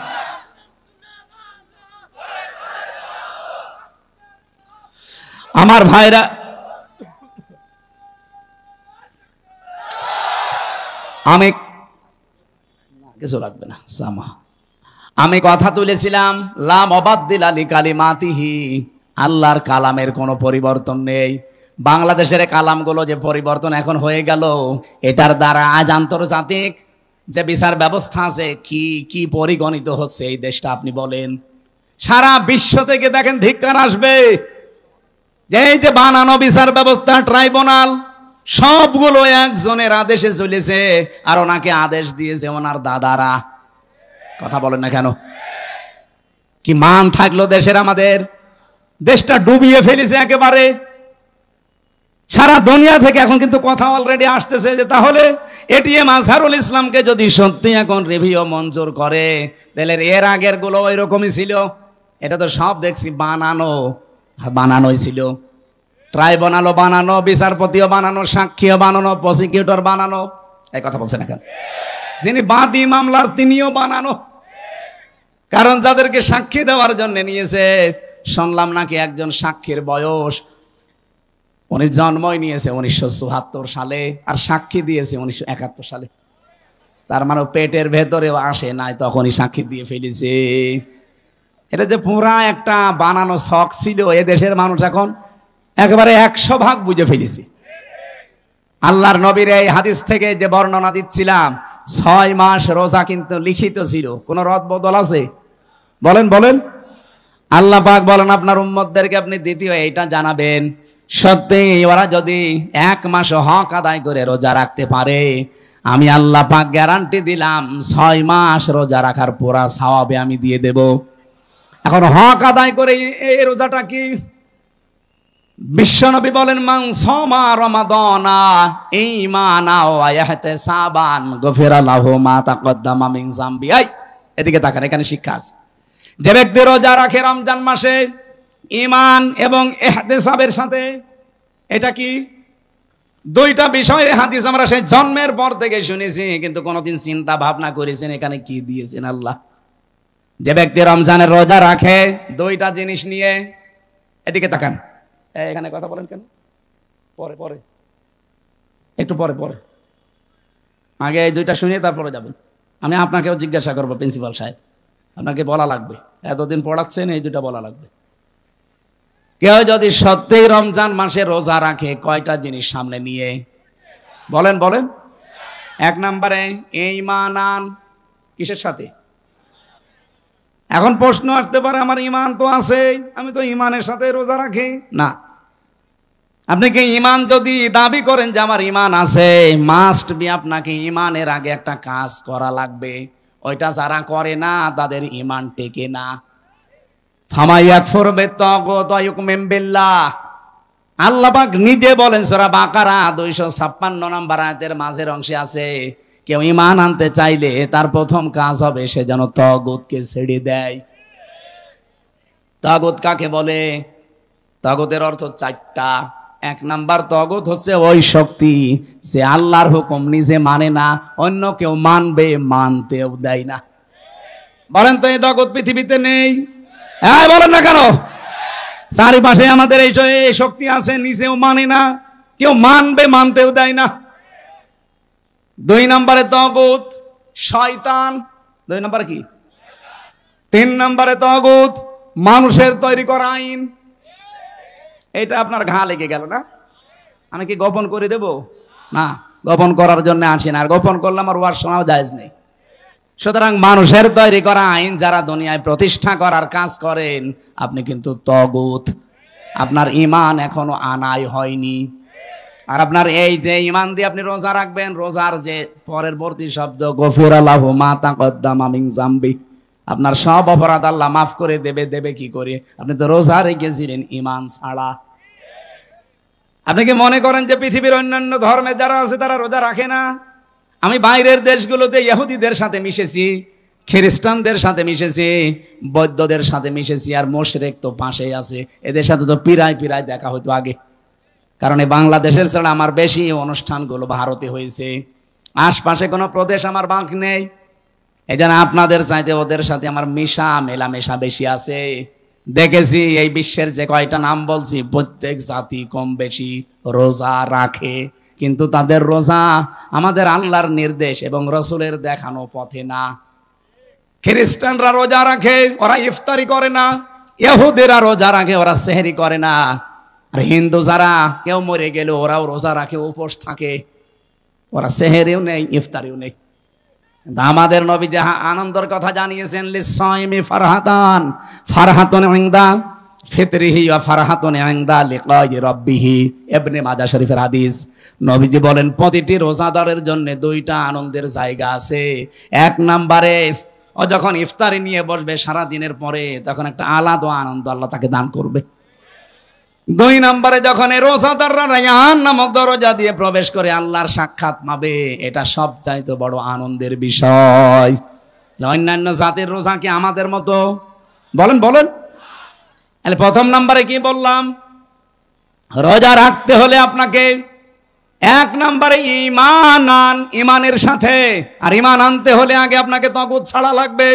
আমার ভাইরা, আমি কিছু লাগবে না সামা, আমি কথা তুলেছিলাম লা মুবাদদিলা লিকালিমাতিহি, আল্লাহর কালামের কোনো পরিবর্তন নেই। বাংলাদেশের কালামগুলো যে পরিবর্তন এখন হয়ে গেল, এটার দ্বারা আজ আন্তর্জাতিক যে বিচার ব্যবস্থা আছে কি কি পরিগণিত হচ্ছে এই দেশটা আপনি বলেন। সারা বিশ্ব থেকে দেখেন ধিক্কার আসবে যে এই যে বানানো বিচার ব্যবস্থা ট্রাইব্যুনাল সবগুলো একজনের আদেশে চলেছে, আর ওনাকে আদেশ দিয়েছে ওনার দাদারা। কথা বলেন না কেন? কি মান থাকলো দেশের? আমাদের দেশটা ডুবিয়ে ফেলেছে একেবারে। সারা দুনিয়া থেকে এখন কিন্তু কথা অলরেডি আসতেছে যে তাহলে এটিএম আজহারুল ইসলামকে যদি সত্যি এখন রিভিউ মঞ্জুর করে, তাহলে এর আগের গুলো ওই রকমই ছিল। এটা তো সব দেখছি বানানোই ছিল। ট্রাইব্যুনালও বানানো, বিচারপতিও বানানো, সাক্ষীও বানানো, প্রসিকিউটর বানানো। এই কথা বলছেন এখন যিনি বাদী মামলার তিনিও বানানো। কারণ যাদেরকে সাক্ষী দেওয়ার জন্য নিয়েছে, শুনলাম নাকি একজন সাক্ষীর বয়স, উনি জন্মই নিয়েছে 1974 সালে আর সাক্ষী দিয়েছে 1971 সালে। তার মানে পেটের ভেতরেও আসে নাই, তখনই সাক্ষী দিয়ে ফেলেছে। এটা যে পুরা একটা বানানো শখ ছিল, এ দেশের মানুষ এখন একেবারে 100 ভাগ বুঝে ফেলেছি। আল্লাহর নবীর এই হাদিস থেকে যে বর্ণনা দিচ্ছিলাম, 6 মাস রোজা কিন্তু লিখিত ছিল। কোন রদ বদল আছে? বলেন বলেন। আল্লাহ পাক বলেন আপনার উম্মতদেরকে আপনি দ্বিতীয় এইটা জানাবেন, সত্যি ওরা যদি 1 মাস হক আদায় করে রোজা রাখতে পারে, আমি আল্লাহ পাক গ্যারান্টি দিলাম 6 মাস রোজা রাখার পুরা সওয়াবে আমি দিয়ে দেব। এখন হক আদায় করে এই রোজাটা কি? বিশ্বনবী বলেন মান সামা রমাদানা ঈমানা ওয়া ইহতিসাবান গফিরা লাহু মা তাকদ্দামা মিন যামবি। এদিকে তাকান, এখানে শিক্ষা আছে। যে ব্যক্তি রোজা রাখে রমজান মাসে ঈমান এবং ইহতিসাবের সাথে, এটা কি? দুইটা বিষয়ে হাদিস আমরা সেই জন্মের পর থেকে শুনেছি, কিন্তু কোনোদিন চিন্তা ভাবনা করেছেন এখানে কি দিয়েছেন আল্লাহ। যে ব্যক্তি রমজানের রোজা রাখে দুইটা জিনিস নিয়ে, এদিকে তাকান। এখানে কথা বলেন কেন? পরে পরে একটু পরে পরে, আগে এই দুইটা শুনিয়ে তারপরে যাবেন। আমি আপনাকেও জিজ্ঞাসা করবো, প্রিন্সিপাল সাহেব আপনাকে বলা লাগবে, এতদিন পড়াচ্ছেন, এই দুইটা বলা লাগবে। কেউ যদি সত্যিই রমজান মাসে রোজা রাখে কয়টা জিনিস সামনে নিয়ে? বলেন বলেন। 1 নম্বরে ঈমান। কিসের সাথে? এখন প্রশ্ন আসতে পারে আমার ঈমান তো আছে, আমি তো ঈমানের সাথে রোজা রাখি না। আপনি কি ঈমান যদি দাবি করেন যে আমার ঈমান আছে, মাস্ট বি আপনাকে ঈমানের আগে একটা কাজ করা লাগবে। ওইটা যারা করে না তাদের ঈমান টেকে না। ফামায়াকফুর বিত্তাগুত ওয়া ইউমিন বিল্লাহ, আল্লাহ পাক নিজে বলেন সূরা বাকারা 256 নম্বর আয়াতের মাঝের অংশে আছে, কেউ ঈমান আনতে চাইলে তার প্রথম কাজ হবে সে যেন তাগুতকে ছেড়ে দেয়। তাগুত কাকে বলে? তাগুতের অর্থ 4টা। 1 নাম্বার তাগুত হচ্ছে ওই শক্তি যে আল্লাহর হুকুম নিজে মানে না, অন্য কেউ মানবে মানতেও দেয় না। বলেন তো এই তাগুত পৃথিবীতে নেই? হ্যাঁ বলেন না কেন? চারিপাশে আমাদের এই শক্তি আছে, নিজেও মানে না, কেউ মানবে মানতেও দেয় না। 2 নম্বরে তাগুত শয়তান। 2 নম্বরে কি? 3 নম্বরে তাগুত মানুষের তৈরি করা আইন। এটা আপনার ঘা লেগে গেল না? আমি কি গোপন করে দেব? না, গোপন করার জন্য আসি না, আর গোপন করলে আমার ওয়াজ শোনাও জায়েজ নেই। সুতরাং মানুষের তৈরি করা আইন যারা দুনিয়ায় প্রতিষ্ঠা করার কাজ করেন, আপনি কিন্তু তাগুত। আপনার ঈমান এখনো আনাই হয়নি। আর আপনার এই যে ঈমান দিয়ে আপনি রোজা রাখবেন, রোজার যে পরবর্তী শব্দ গফিরা লাহু মা তাকদ্দামা মিন যামবি, আপনার সব অপরাধ আল্লাহ মাফ করে দেবে। দেবে কি করে? আপনি তো রোজা রেখেছিলেন ঈমান ছাড়া। আপনি কি মনে করেন যে পৃথিবীর অন্যান্য ধর্মে যারা আছে তারা রোজা রাখে না? আমি বাইরের দেশগুলোতে ইহুদিদের সাথে মিশেছি, খ্রিস্টানদের সাথে মিশেছি, বৌদ্ধদের সাথে মিশেছি, আর মুশরিক তো পাশেই আছে। এদের সাথে তো পিরায় পিরায় দেখা হতো আগে। কারণ এই বাংলাদেশের ছাড়া আমার বেশি অনুষ্ঠানগুলো ভারতে হয়েছে, আশপাশে কোনো প্রদেশ আমার বাকি নেই। এই জন্য আপনাদের চাইতে ওদের সাথে আমার মেলামেশা বেশি আছে। দেখেছি এই বিশ্বের যে কয়টা নাম বলছি, প্রত্যেক জাতি কম বেশি রোজা রাখে, কিন্তু তাদের রোজা আমাদের আল্লাহর নির্দেশ এবং রসুলের দেখানো পথে না। খ্রিস্টানরা রোজা রাখে, ওরা ইফতারি করে না। ইহুদিরা রোজা রাখে, ওরা সেহরি করে না। আর হিন্দু যারা কেউ মরে গেলে ওরাও রোজা রাখে, উপোস থাকে, ওরা সেহরিও নেই ইফতারিও নেই। আমাদের নবী যে আনন্দের কথা জানিয়েছেন, লিসাইমি ফারহাতান, ফারহাতুন ইনদা ফিতরিহি ওয়া ফারহাতুন ইনদা লিকাই রাব্বিহি। ইবনে মাজাহ শরীফের হাদিস। নবীজি বলেন প্রতিটি রোজাদারের জন্য দুইটা আনন্দের জায়গা আছে। এক নম্বরে ও যখন ইফতারি নিয়ে বসবে সারা দিনের পরে, তখন একটা আলাদা আনন্দ আল্লাহ তাকে দান করবে। দুই নম্বরে যখন এই রোজাদাররা রায়্যান নামক দরজা দিয়ে প্রবেশ করে আল্লাহর সাক্ষাৎ পাবে, এটা সবচাইতে বড় আনন্দের বিষয়। অন্যান্য জাতির রোজা কি আমাদের মতো? বলেন বলেন। তাহলে প্রথম নম্বরে কি বললাম? রোজা রাখতে হলে আপনাকে এক নম্বরে ঈমান আন, ঈমানের সাথে। আর ঈমান আনতে হলে আগে আপনাকে তাগুত ছাড়া লাগবে।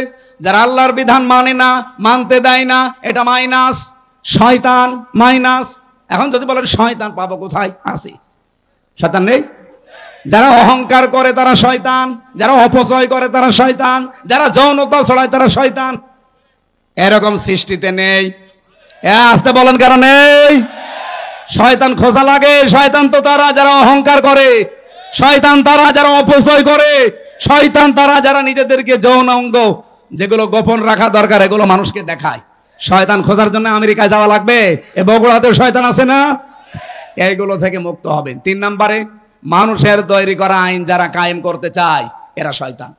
যারা আল্লাহর বিধান মানে না, মানতে দেয় না, এটা মাইনাস। শয়তান মাইনাস। এখন যদি বলেন শয়তান পাবো কোথায়? আছে, শয়তান নেই? যারা অহংকার করে তারা শয়তান, যারা অপচয় করে তারা শয়তান, যারা যৌনতা ছড়ায় তারা শয়তান। এরকম সৃষ্টিতে নেই। আসতে বলেন কেন নেই? শয়তান খোঁজা লাগে। শয়তান তো তারা যারা অহংকার করে, শয়তান তারা যারা অপচয় করে, শয়তান তারা যারা নিজেদেরকে যৌন অঙ্গ যেগুলো গোপন রাখা দরকার এগুলো মানুষকে দেখায়। শয়তান খোঁজার জন্য আমেরিকায় যাওয়া লাগবে? এ বগুড়াতেও শয়তান আছে না? এইগুলো থেকে মুক্ত হবেন। তিন নম্বরে মানুষের তৈরি করা আইন যারা কায়েম করতে চায় এরা শয়তান।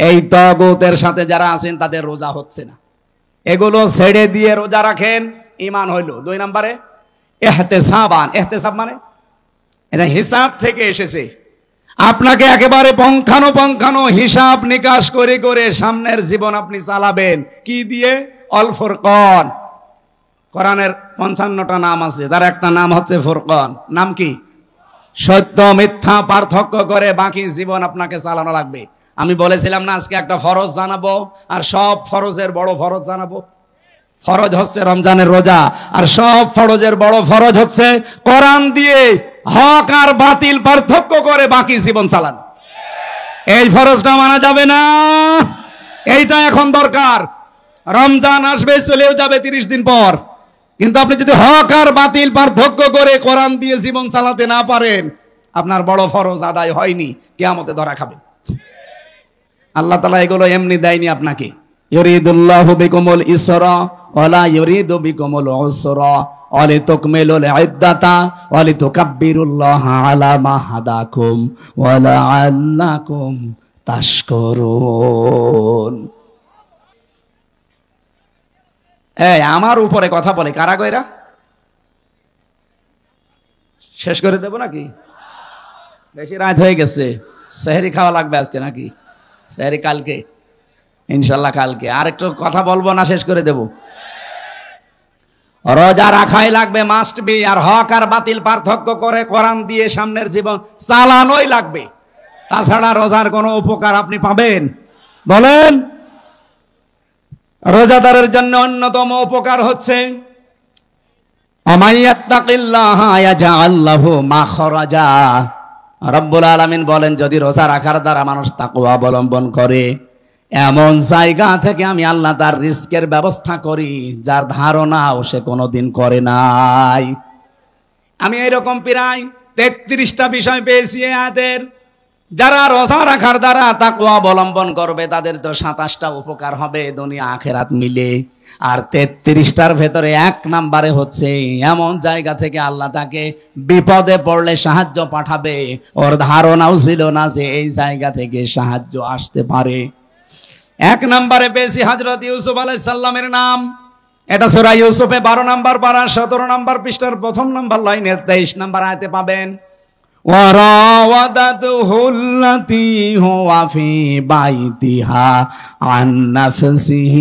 এই তাগুতের সাথে যারা আছেন তাদের রোজা হচ্ছে না। এগুলো ছেড়ে দিয়ে রোজা রাখেন, ঈমান হইল। দুই নম্বরে ইহতিসাবান। ইহতিসাব মানে এটা হিসাব থেকে এসেছে। আপনাকে একেবারে পঙ্খানো হিসাব নিকাশ করে করে সামনের জীবন আপনি চালাবেন। কি দিয়ে? অল ফুরকান। কোরআনের 55টা নাম আছে, তার একটা নাম হচ্ছে ফুরকান। নাম কি? সত্য মিথ্যা পার্থক্য করে বাকি জীবন আপনাকে চালানো লাগবে। আমি বলেছিলাম না আজকে একটা ফরজ জানাবো, আর সব ফরজের বড় ফরজ জানাবো। ফরজ হচ্ছে রমজানের রোজা, আর সব ফরজের বড় ফরজ হচ্ছে কোরআন দিয়ে হক আর বাতিল পার্থক্য করে বাকি জীবন চালানো। এই ফরজটা মানা যাবে না। এইটা এখন দরকার। রমজান আসবে, চলেও যাবে 30 দিন পর, কিন্তু আপনি যদি হক আর বাতিল পার্থক্য করে কোরআন দিয়ে জীবন চালাতে না পারেন, আপনার বড় ফরজ আদায় হয়নি, কিয়ামতে ধরা খাবেন। আল্লাহ তাআলা এগুলো এমনি দেয়নি আপনাকে। ইউরিদুল্লাহু বিকুমুল ইসরা ওয়ালা ইউরিদু বিকুমুল উসরা ওয়ালিতুকমিলুল ইদ্দাতা ওয়ালিতুকাব্বিরুল্লাহা আলা মা হাদাকুম ওয়া লাআল্লাকুম তাশকুরুন। এই আমার উপরে কথা বলে কারা কইরা? শেষ করে দেব নাকি? বেশি রাত হয়ে গেছে। সেহরি খাওয়া লাগবে আজকে নাকি? সেহরি কালকে, ইনশাল্লাহ কালকে। আর একটু কথা বলবো না শেষ করে দেব? রোজা রাখাই লাগবে, মাস্ট বি। আর হক আর বাতিল পার্থক্য করে কোরআন দিয়ে সামনের জীবন চালানোই লাগবে। তাছাড়া রোজার কোনো উপকার আপনি পাবেন? বলেন। রোজাদারের জন্য অন্যতম উপকার হচ্ছে আমাইয়াত্তাকিল্লাহা ইয়াজআল লাহু মাখরাজা। রব্বুল আলামিন বলেন যদি রোজা রাখার দ্বারা মানুষ তাকওয়া অবলম্বন করে, এমন জায়গা থেকে আমি আল্লাহ তার রিস্কের ব্যবস্থা করি যার ধারণাও সে কোনোদিন করে নাই। আমি এরকম প্রায় 33টা বিষয় পেয়েছি এদের। যারা রোজা রাখার দ্বারা তাকওয়া অবলম্বন করবে তাদের তো 27টা উপকার হবে দুনিয়া আখেরাত মিলে। আর 33টার ভেতরে 1 নম্বরে হচ্ছে এমন জায়গা থেকে আল্লাহ তাকে বিপদে পড়লে সাহায্য পাঠাবে, ওর ধারণাও ছিল না যে এই জায়গা থেকে সাহায্য আসতে পারে। 1 নম্বরে পেয়েছি হযরত ইউসুফ আলাইহিস সালামের নাম। এটা সূরা ইউসুফে 12 নম্বর পারা 17 নম্বর পৃষ্ঠার 1 নম্বর লাইনের 23 নম্বর আয়াতে পাবেন। وراودته التي هو في بيتها عن نفسه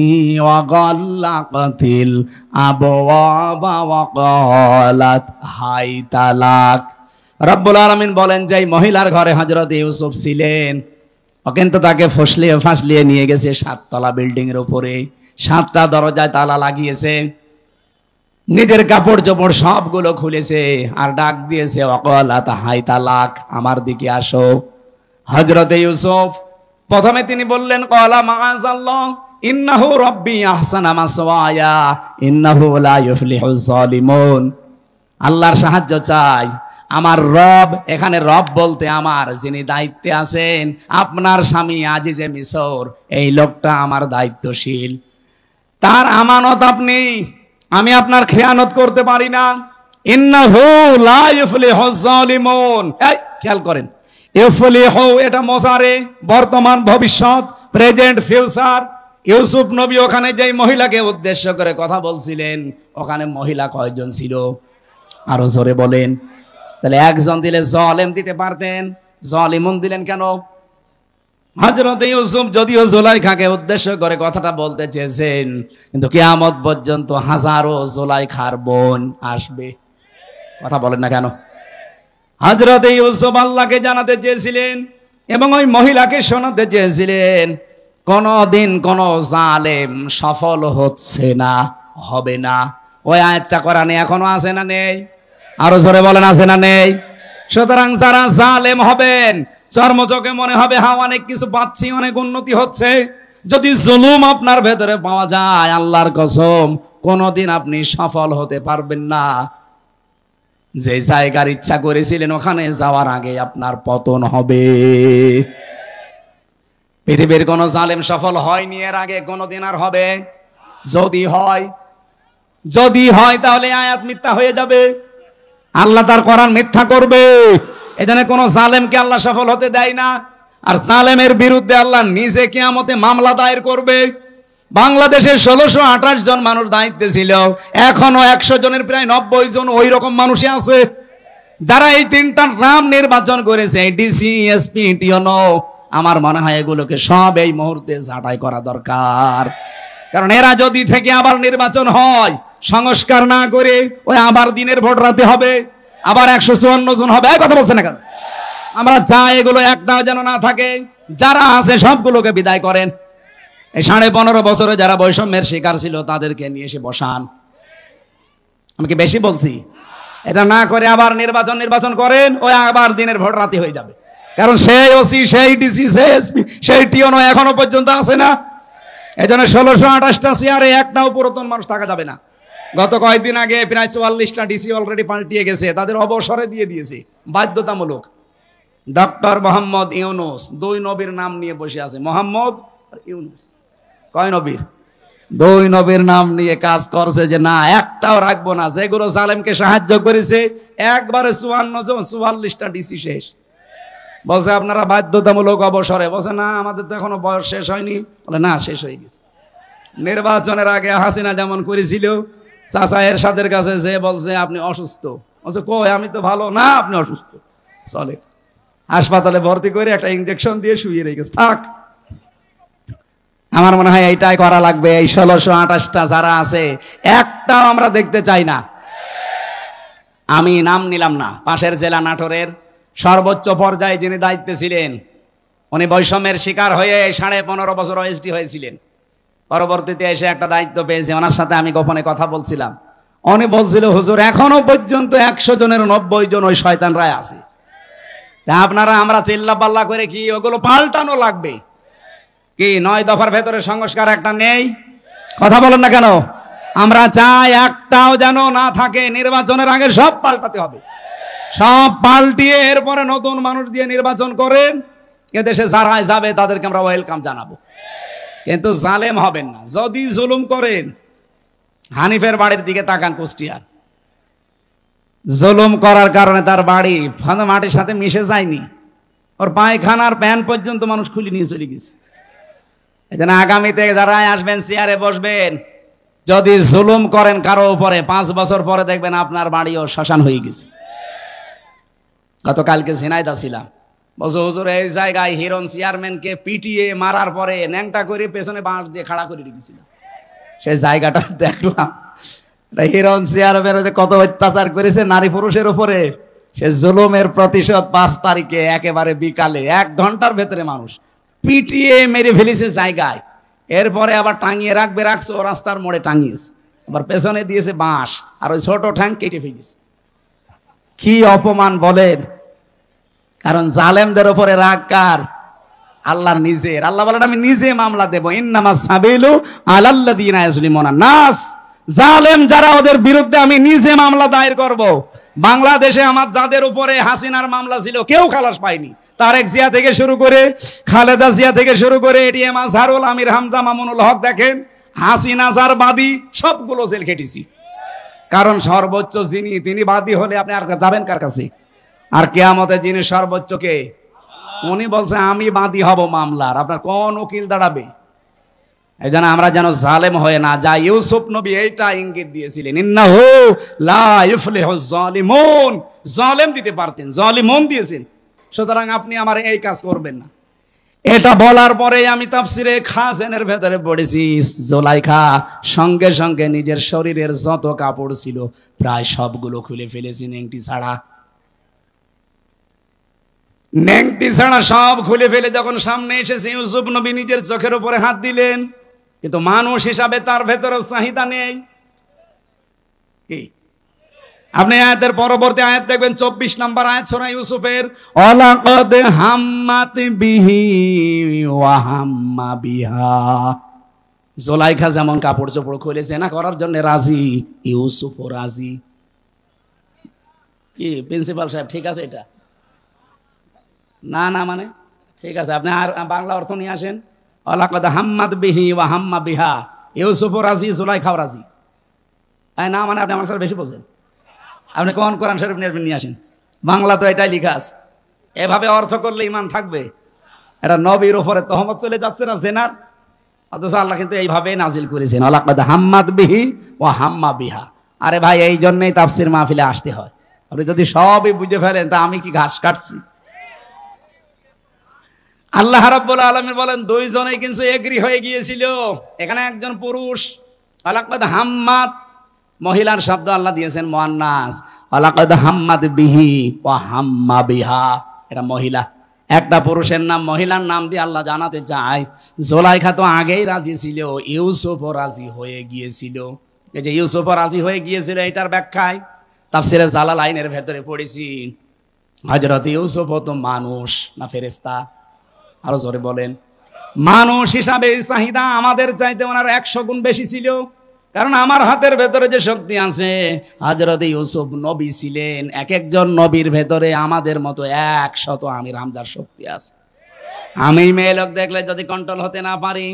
وغلقت الأبواب وقالت هيت لك। রব্বুল আলামিন বলেন যে মহিলার ঘরে হযরত ইউসুফ ছিলেন, ও কিন্তু তাকে ফাঁসলিয়ে নিয়ে গেছে 7 তলা বিল্ডিং এর উপরে। 7টা দরজায় তালা লাগিয়েছে, নিজের কাপড় চোপড় সবগুলো খুলেছে, আর ডাক দিয়েছে ওয়াকালাত হাইতা লাক, আমার দিকে আসো। হযরত ইউসুফ প্রথমে তিনি বললেন ক্বালা মাআযাল্লাহ ইন্নাহু রাব্বি আহসানা মাসওয়ায়া ইন্নাহু লা ইউফলিহুজ জালিমুন। আল্লাহর সাহায্য চাই, আমার রব, এখানে রব বলতে আমার যিনি দায়িত্বে আছেন, আপনার স্বামী আজিজে মিসর, এই লোকটা আমার দায়িত্বশীল, তার আমানত আপনি, আমি আপনার খেয়ানত করতে পারি না। ইন্নাহু লা ইফলিহুজ জালিমুন, এই খেয়াল করেন, ইফলিহু এটা মোসারে, বর্তমান ভবিষ্যৎ, প্রেজেন্ট ফিউচার। ইউসুফ নবী ওখানে যেই মহিলাকে উদ্দেশ্য করে কথা বলছিলেন, ওখানে মহিলা কয়জন ছিল? আরো জোরে বলেন। তাহলে একজন দিলে জালেম দিতে পারতেন, জালিমুন দিলেন কেন? হযরত ইউসুফ যদিও জুলাইখাকে উদ্দেশ্য করে কথাটা বলতে চেয়েছেন, কিন্তু কিয়ামত পর্যন্ত হাজারো জুলাইখার বোন আসবে। কথা বলেন না কেন? হযরত ইউসুফ আল্লাহকে জানাতে চেয়েছিলেন এবং ওই মহিলাকে শোনাতে চেয়েছিলেন, কোনদিন কোন জালেম সফল হচ্ছে না, হবে না। ওই আয়াতটা কোরআনে এখনো আছে না নেই? আরো জোরে বলেন, আছে না নেই? সুতরাং যারা জালেম হবেন, চর্মচোখে মনে হবে হ্যাঁ অনেক কিছু পাচ্ছি, অনেক উন্নতি হচ্ছে, যদি জুলুম আপনার ভেতরে পাওয়া যায়, আল্লাহর কসম কোনদিন আপনি সফল হতে পারবেন না। যে জায়গার ইচ্ছা করেছিলেন ওখানে যাওয়ার আগে আপনার পতন হবে। পৃথিবীর কোন জালেম সফল হয়নি এর আগে, কোনদিন আর হবে? যদি হয় তাহলে আয়াত মিথ্যা হয়ে যাবে, আল্লাহ তার কোরআন মিথ্যা করবে। এখানে কোন জালেমকে আল্লাহ সফল হতে দেয় না। আর জালেমের বিরুদ্ধে আল্লাহ নিজে কিয়ামতে মামলা দায়ের করবে। বাংলাদেশে 1628 জন মানুষ দায়িত্বে ছিল, এখনো 100 জনের প্রায় 90 জন ওই রকম মানুষই আছে, যারা এই তিনটা নাম নির্বাচন করেছে, ডিসি, এসপি, টিওনো। আমার মনে হয় এগুলোকে সব এই মুহূর্তে ছাঁটাই করা দরকার। কারণ এরা যদি থেকে আবার নির্বাচন হয়, সংস্কার না করে ওই আবার দিনের ভোট রাতে হবে, আবার 154 জন হবে। কথা বলছে না কেন? আমরা চাই এগুলো একটাও যেন না থাকে। যারা আছে সবগুলোকে বিদায় করেন। এই 15.5 বছরে যারা বৈষম্যের শিকার ছিল তাদেরকে নিয়ে এসে বসান। আমি কি বেশি বলছি? এটা না করে আবার নির্বাচন করেন, ওই আবার দিনের ভোট রাতে হয়ে যাবে। কারণ সেই ওসি, সেই ডিসি, সেই এসপি, সেই টিওনো এখনো পর্যন্ত আছে না। এই জন্য 1628টা চেয়ারে একটাও পুরাতন মানুষ থাকা যাবে না। গত কয়েকদিন আগে প্রায় 44টা ডিসি অলরেডি পাল্টিয়ে গেছে, তাদের অবসরে দিয়ে দিয়েছে বাধ্যতামূলক। ডক্টর মোহাম্মদ ইউনুস 2 নবীর নাম নিয়ে বসে আছে, মোহাম্মদ আর ইউনুস। কয় নবীর? 2 নবীর নাম নিয়ে কাজ করছে যে না একটাও রাখবো না। যেগুলো জালেমকে সাহায্য করেছে একবারে 44টা ডিসি শেষ। বলছে আপনারা বাধ্যতামূলক অবসরে। বলছে না আমাদের তো এখনো বয়স শেষ হয়নি। বলে না, শেষ হয়ে গেছে। নির্বাচনের আগে হাসিনা যেমন করেছিল, চাচা এরশাদের কাছে যে বলছে আপনি অসুস্থ, বলছে কই আমি তো ভালো। না আপনি অসুস্থ, চলে হাসপাতালে ভর্তি করে একটা ইনজেকশন দিয়ে শুয়ে রেখেছে, থাক। আমার মনে হয় এইটাই করা লাগবে। এই 1628টা যারা আছে একটাও আমরা দেখতে চাই না। আমি নাম নিলাম না, পাশের জেলা নাটোরের সর্বোচ্চ পর্যায়ে যিনি দায়িত্বে ছিলেন, উনি বৈষম্যের শিকার হয়ে 15.5 বছর ওএসডি হয়েছিলেন। পরবর্তীতে এসে একটা দায়িত্ব পেয়েছে, ওনার সাথে আমি গোপনে কথা বলছিলাম। উনি বলছিল হুজুর এখনো পর্যন্ত 100 জনের 90 জন ওই শয়তানরাই আছে। আপনারা আমরা চিল্লা পাল্লা করে কি ওগুলো পাল্টানো লাগবে কি? 9 দফার ভেতরে সংস্কার একটা নেই? কথা বলেন না কেন? আমরা চাই একটাও যেন না থাকে। নির্বাচনের আগে সব পাল্টাতে হবে, সব পাল্টিয়ে এরপরে নতুন মানুষ দিয়ে নির্বাচন করেন। এদেশে যারা যাবে তাদেরকে আমরা ওয়েলকাম জানাবো, কিন্তু জালেম হবেন না। যদি জুলুম করেন, হানিফের বাড়ির দিকে তাকান, কুষ্টিয়ার। জুলুম করার কারণে তার বাড়ি মাটির সাথে মিশে যায়নি, ওর পায়খানার প্যান পর্যন্ত মানুষ খুলে নিয়ে চলে গেছে। এজন্য আগামীতে যারা আসবেন চেয়ারে বসবেন, যদি জুলুম করেন কারো উপরে, 5 বছর পরে দেখবেন আপনার বাড়িও শ্মশান হয়ে গেছে। গতকালকে ঝিনাইদহ ছিলাম, বলছো হুজুর এই জায়গায় হিরণ চেয়ারম্যানকে পিটিয়ে মারার পরে ন্যাংটা করে পেছনে বাঁশ দিয়ে খাড়া করে রেখেছিল। সেই জায়গাটা দেখলাম। হিরণ চেয়ারম্যান কত অত্যাচার করেছে নারী পুরুষের উপরে, সে জুলুমের প্রতিশোধ 5 তারিখে একেবারে বিকালে 1 ঘন্টার ভেতরে মানুষ পিটিয়ে মেরে ফেলেছে জায়গায়। এরপরে আবার টাঙিয়ে রাখছে, ও রাস্তার মোড়ে টাঙিয়েছে, আবার পেছনে দিয়েছে বাঁশ, আর ওই ছোট ঠ্যাং কেটে ফেলেছে। কি অপমান বলেন! কারণ জালেমদের উপরে রাগ কার? আল্লাহর নিজের। আল্লাহ বলেন আমি নিজে মামলা দেব, ইন্নামাস সাবিলু আলাল্লাযিনা ইয়াজলিমুনা নাস। জালেম যারা ওদের বিরুদ্ধে আমি নিজে মামলা দায়ের করব। বাংলাদেশে আমার যাদের উপরে হাসিনার মামলা ছিল কেউ খালাস পায়নি। তারেক জিয়া থেকে শুরু করে খালেদা জিয়া থেকে শুরু করে এটিএম আজহারুল, আমির হামজা, মামুনুল হক, দেখেন হাসিনা যার বাদী সবগুলো জেল খেটেছি। কারণ সর্বোচ্চ যিনি, তিনি বাদী হলে আপনি আর যাবেন কার কাছে? আর কিয়ামতে যিনি সর্বোচ্চ কে? উনি বলছে আমি বাদী হব মামলার, আপনার কোন উকিল দাঁড়াবে? এই জন্য আমরা যেন জালেম হয়ে না যাই। ইউসুফ নবী এইটা ইঙ্গিত দিয়েছিলেন, ইন্নাহু লা ইফলিহুজ জালিমুন, জালেম দিতে পারতেন, জালিমুন দিয়েছেন। সুতরাং আপনি আমার এই কাজ করবেন না। এটা বলার পরে আমি তাফসিরে খাজেনের ভেতরে পড়েছি, জুলাইখা সঙ্গে সঙ্গে নিজের শরীরের যত কাপড় ছিল প্রায় সবগুলো খুলে ফেলেছি, নেংটি ছাড়া। নেংটি ছাড়া সব খুলে ফেলে যখন সামনে এসেছে, ইউসুফ নবী নিজের চোখের উপরে হাত দিলেন, কিন্তু মানুষ হিসাবে তার ভেতরেও চাহিদা নেই। কি আপনি আয়াতের পরবর্তী আয়াত দেখবেন, 24 নম্বর আয়াত সূরা ইউসুফের, ওয়ালাকাদ হাম্মাত বিহি ওয়া হাম্মা বিহা। জুলাইখা যেমন কাপড় চোপড় খুলে জেনা করার জন্য রাজি, ইউসুফও রাজি। কি প্রিন্সিপাল সাহেব ঠিক আছে এটা? না না মানে ঠিক আছে, আপনি আর বাংলা অর্থ নিয়ে আসেন। ওয়ালাকাদ হাম্মাত বিহি ওয়া হাম্মা বিহা, ইউসুফও রাজি, জুলাইখাও রাজি। না মানে আপনি আমার সাথে বেশি বোঝেন। আপনি কোন কোরআন শরীফ নিয়ে আসেন, বাংলা তো এটাই লেখা আছে। এভাবে অর্থ করলে ইমান থাকবে? এটা নবীর উপরে তহমত চলে যাচ্ছে না জেনার, অথচ আল্লাহ কিন্তু এইভাবে নাজিল করেছেন, ওয়ালাকাদ হাম্মাত বিহি ওয়া হাম্মা বিহা। আরে ভাই, এই জন্যই তাফসীর মাহফিলে আসতে হয়। আপনি যদি সবই বুঝে ফেলেন তা আমি কি ঘাস কাটছি? আল্লাহ রাব্বুল আলামিন বলেন দুইজনেই কিন্তু এগ্রি হয়ে গিয়েছিল। এখানে একজন পুরুষ, ওয়ালাকাদ হাম্মাত, মহিলার শব্দ আল্লাহ দিয়েছেন মুআন্নাস, ওয়ালাকাদ হাম্মাত বিহি ওয়া হাম্মা বিহা, এটা মহিলা। একটা পুরুষের নাম মহিলার নাম দিয়ে আল্লাহ জানাতে চায়, জুলাইখা তো আগেই রাজি ছিল, ইউসুফও রাজি হয়ে গিয়েছিল। এই যে ইউসুফও রাজি হয়ে গিয়েছিল, এটার ব্যাখ্যায় তাফসীরে জালালাইনের ভেতরে পড়েছি, হযরত ইউসুফ তো মানুষ না ফেরেশতা? আরো জোরে বলেন। মানুষ হিসাবে চাহিদা আমাদের চাইতে ওনার 100 গুণ বেশি ছিল। কারণ আমার হাতের ভেতরে যে শক্তি আছে, হযরত ইউসুফ নবী ছিলেন, এক একজন নবীর ভেতরে আমাদের মতো 100 আমির হামজার শক্তি আছে। আমি মেয়ে লোক দেখলে যদি কন্ট্রোল হতে না পারি,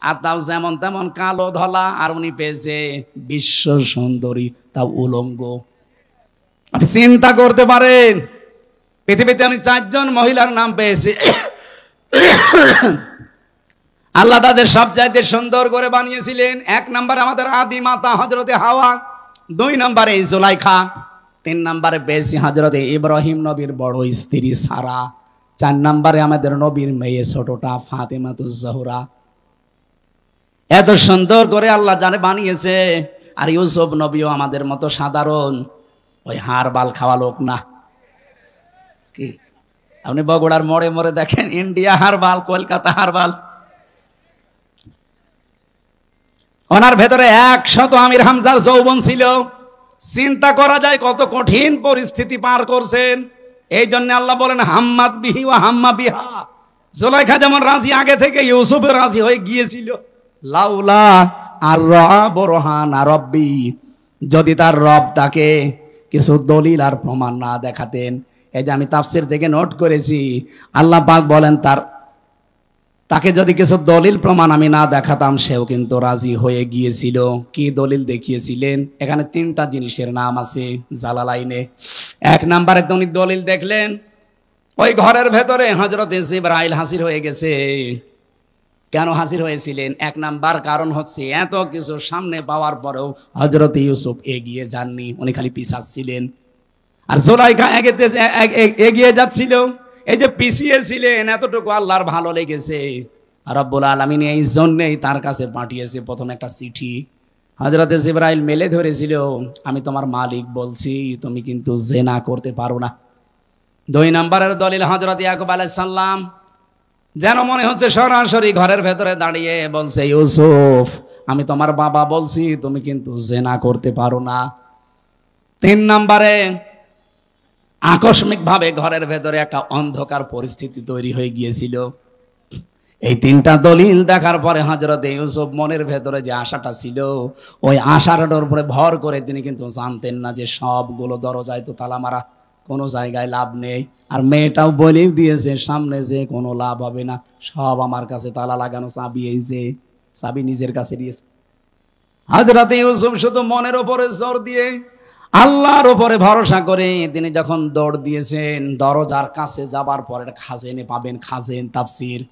আর তাও যেমন তেমন কালো ধলা, আর উনি পেয়েছে বিশ্ব সুন্দরী, তাও উলঙ্গ। আপনি চিন্তা করতে পারেন, পৃথিবীতে আমি 4 জন মহিলার নাম পেয়েছি, আল্লাহ তাদের সব চাইতে সুন্দর করে বানিয়েছিলেন। 1 নম্বরে আমাদের আদি মাতা হযরতে হাওয়া, 2 নম্বরে জুলাইখা, 3 নম্বরে পেয়েছি হযরতে ইব্রাহিম নবীর বড় স্ত্রী সারা, 4 নম্বরে আমাদের নবীর মেয়ে ছোটটা ফাতেমাতুজ জোহরা। এত সুন্দর করে আল্লাহ জানে বানিয়েছে। আর ইউসুফ নবীও আমাদের মতো সাধারণ ওই হাড় বাল খাওয়া লোক না। কি আপনি বগুড়ার মোড়ে মোড়ে দেখেন, ইন্ডিয়া হারবাল, কলকাতা হারবাল। ওনার ভেতরে 100 আমির হামজার যৌবন ছিল। চিন্তা করা যায় কত কঠিন পরিস্থিতি পার করছেন। এই জন্য আল্লাহ বলেন হাম্মাত বিহি ওয়া হাম্মা বিহা। জুলাইখা যেমন রাজি আগে থেকে, ইউসুফও রাজি হয়ে গিয়েছিল। লাউলা আর বুরহানা রাব্বি, যদি তার রব তাকে কিছু দলিল আর প্রমাণ না দেখাতেন। এই যে আমি তাফসীর থেকে নোট করেছি, আল্লাহ পাক বলেন তাকে যদি কিছু দলিল প্রমাণ আমি না দেখাতাম, সেও কিন্তু রাজি হয়ে গিয়েছিল। কি দলিল দেখিয়েছিলেন? এখানে 3টা জিনিসের নাম আছে জালালাইনে। 1 নম্বরে উনি দলিল দেখলেন, ওই ঘরের ভেতরে হযরত জিবরাইল হাজির হয়ে গেছে। কেন হাজির হয়েছিলেন? 1 নাম্বার কারণ হচ্ছে, এত কিছু সামনে পাওয়ার পরেও হযরত ইউসুফ এগিয়ে যাননি, উনি খালি পিছাচ্ছিলেন। আর জুলাইখা এগিয়ে যাচ্ছিল। এই যে পিছিয়ে ছিলেন, এতটুকু আল্লাহর ভালো লেগেছে। রব্বুল আলামিন এই জন্যই তার কাছে পাঠিয়েছে প্রথম একটা চিঠি। হযরতে জিবরাইল মেলে ধরেছিল, আমি তোমার মালিক বলছি, তুমি কিন্তু জেনা করতে পারো না। 2 নম্বরের দলিল হযরত ইয়াকুব আলাইহিস সালাম, যেন মনে হচ্ছে সরাসরি ঘরের ভেতরে দাঁড়িয়ে বলছে, ইউসুফ আমি তোমার বাবা বলছি, তুমি কিন্তু জেনা করতে পারো না। 3 নম্বরে আকস্মিকভাবে ঘরের ভেতরে একটা অন্ধকার পরিস্থিতি তৈরি হয়ে গিয়েছিল। এই তিনটা দলিল দেখার পরে হযরত ইউসুফ মনের ভেতরে যে আশাটা ছিল, ওই আশাটার উপরে ভর করে তিনি কিন্তু জানতেন না যে সবগুলো দরজায় তো তালা মারা, কোনো জায়গায় লাভ নেই। আর মেয়েটাও বলেই দিয়েছে সামনে যে কোনো লাভ হবে না, সব আমার কাছে তালা লাগানো, চাবি এই যে চাবি নিজের কাছে দিয়েছে। হযরত ইউসুফ শুধু মনের উপরে জোর দিয়ে আল্লাহর উপরে ভরসা করে তিনি যখন দৌড় দিয়েছেন দরজার কাছে যাবার পরে, খাজেনে পাবেন, খাজেন তাফসীর,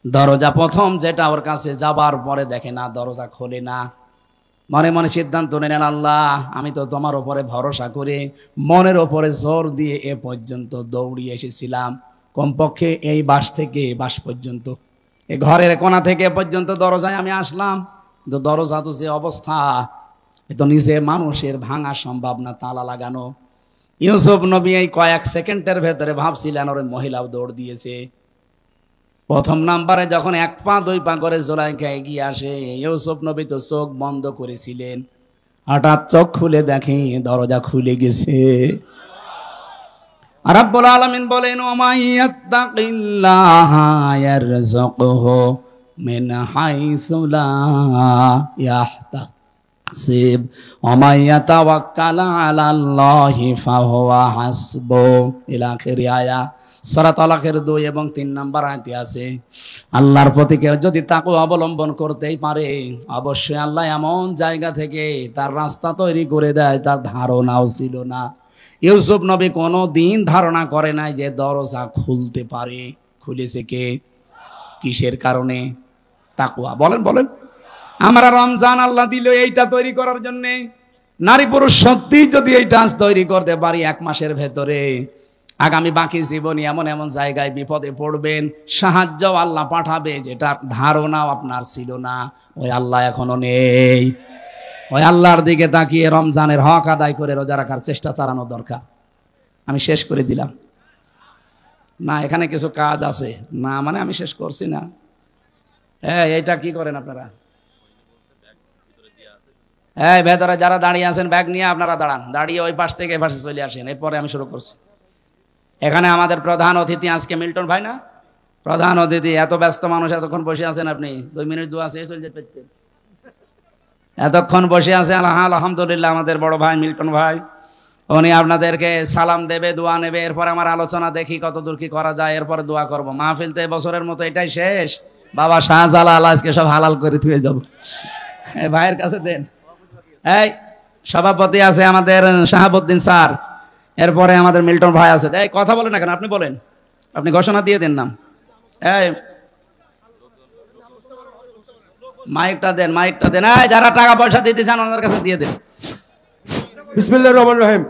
দরজা প্রথম যেটা ওর কাছে যাবার পরে দেখে না দরজা খোলে না, মনে মনে সিদ্ধান্ত নেন, আল্লাহ আমি তো তোমার উপরে ভরসা করে মনের উপরে জোর দিয়ে এ পর্যন্ত দৌড়িয়ে এসেছিলাম, কমপক্ষে এই বাস থেকে বাস পর্যন্ত, এই ঘরের কোণা থেকে পর্যন্ত দরজায় আমি আসলাম, কিন্তু দরজা তো যে অবস্থা, এ তো নিজে মানুষের ভাঙা সম্ভব না, তালা লাগানো। ইউসুফ নবী এই কয়েক সেকেন্ডের ভেতরে ভাবছিলেন ওর মহিলাও দৌড় দিয়েছে। প্রথম নাম্বারে যখন এক পা দুই পা করে জুলাইখা এগিয়ে আসে, ইউসুফ নবী তো চোখ বন্ধ করেছিলেন, হঠাৎ চোখ খুলে দেখে দরজা খুলে গেছে। রাব্বুল আলামিন বলেন, ওমাইয়াত্তাকিল্লাহা ইয়ারযুকহু মিন হাইসু লা ইয়াহতাসিব ওমাইয়াতাওয়াক্কাল আলাল্লাহি ফাহুয়া হাসবুহ, ইলা আখিরি আয়াত। সূরা তালাকের 2 এবং 3 নম্বর আয়াতে আছে, আল্লাহর প্রতি কেউ যদি তাকওয়া অবলম্বন করতেই পারে, অবশ্যই আল্লাহ এমন জায়গা থেকে তার রাস্তা তৈরি করে দেয় তার ধারণাও ছিল না। ইউসুফ নবী কোনো দিন ধারণা করে নাই যে দরজা খুলতে পারে। খুলেছে কে? কিসের কারণে? তাকওয়া। বলেন বলেন। আমরা রমজান আল্লাহ দিল এইটা তৈরি করার জন্য। নারী পুরুষ সত্যি যদি এইটা তৈরি করতে পারি 1 মাসের ভেতরে, আগামী বাকি জীবনে এমন এমন জায়গায় বিপদে পড়বেন, সাহায্য আল্লাহ পাঠাবে যেটা ধারণাও আপনার ছিল না, ওই আল্লাহ এখনো নেই। ওই আল্লাহর দিকে তাকিয়ে রমজানের হক আদায় করে রোজা রাখার চেষ্টা চালানো দরকার। আমি শেষ করে দিলাম না, এখানে কিছু কাজ আছে না, মানে আমি শেষ করছি না। হ্যাঁ, এইটা কি করেন আপনারা? হ্যাঁ, ভেতরে যারা দাঁড়িয়ে আছেন ব্যাগ নিয়ে আপনারা দাঁড়ান, দাঁড়িয়ে ওই পাশ থেকে এ পাশে চলে আসেন, এরপরে আমি শুরু করছি। এখানে আমাদের প্রধান অতিথি আজকে মিল্টন ভাই না? প্রধান অতিথি। এত ব্যস্ত মানুষ এতক্ষণ বসে আছেন, আপনি 2 মিনিট দোয়া শেষ চলে যেতে পারতেন। এতক্ষণ বসে আছে আলহামদুলিল্লাহ আমাদের বড় ভাই মিল্টন ভাই, উনি আপনাদেরকে সালাম দেবে, দোয়া নেবে, এরপর আমার আলোচনা দেখি কত দূর কি করা যায়, এরপরে দোয়া করব। মাহফিল তো বছরের মতো এটাই শেষ। বাবা শাহজালাল আজকে সব হালাল করে থুয়ে যাব। ভাইয়ের কাছে দেন। এই সভাপতি আছে আমাদের শাহাবুদ্দিন স্যার, এরপরে আমাদের মিল্টন ভাই আছে। এই কথা বলেন না কেন? আপনি বলেন, আপনি ঘোষণা দিয়ে দেন নাম। এই মাইকটা দেন, মাইকটা দেন। এই যারা টাকা পয়সা দিতে চান ওনাদের কাছে দিয়ে দেন। বিসমিল্লাহির রহমানির রহিম।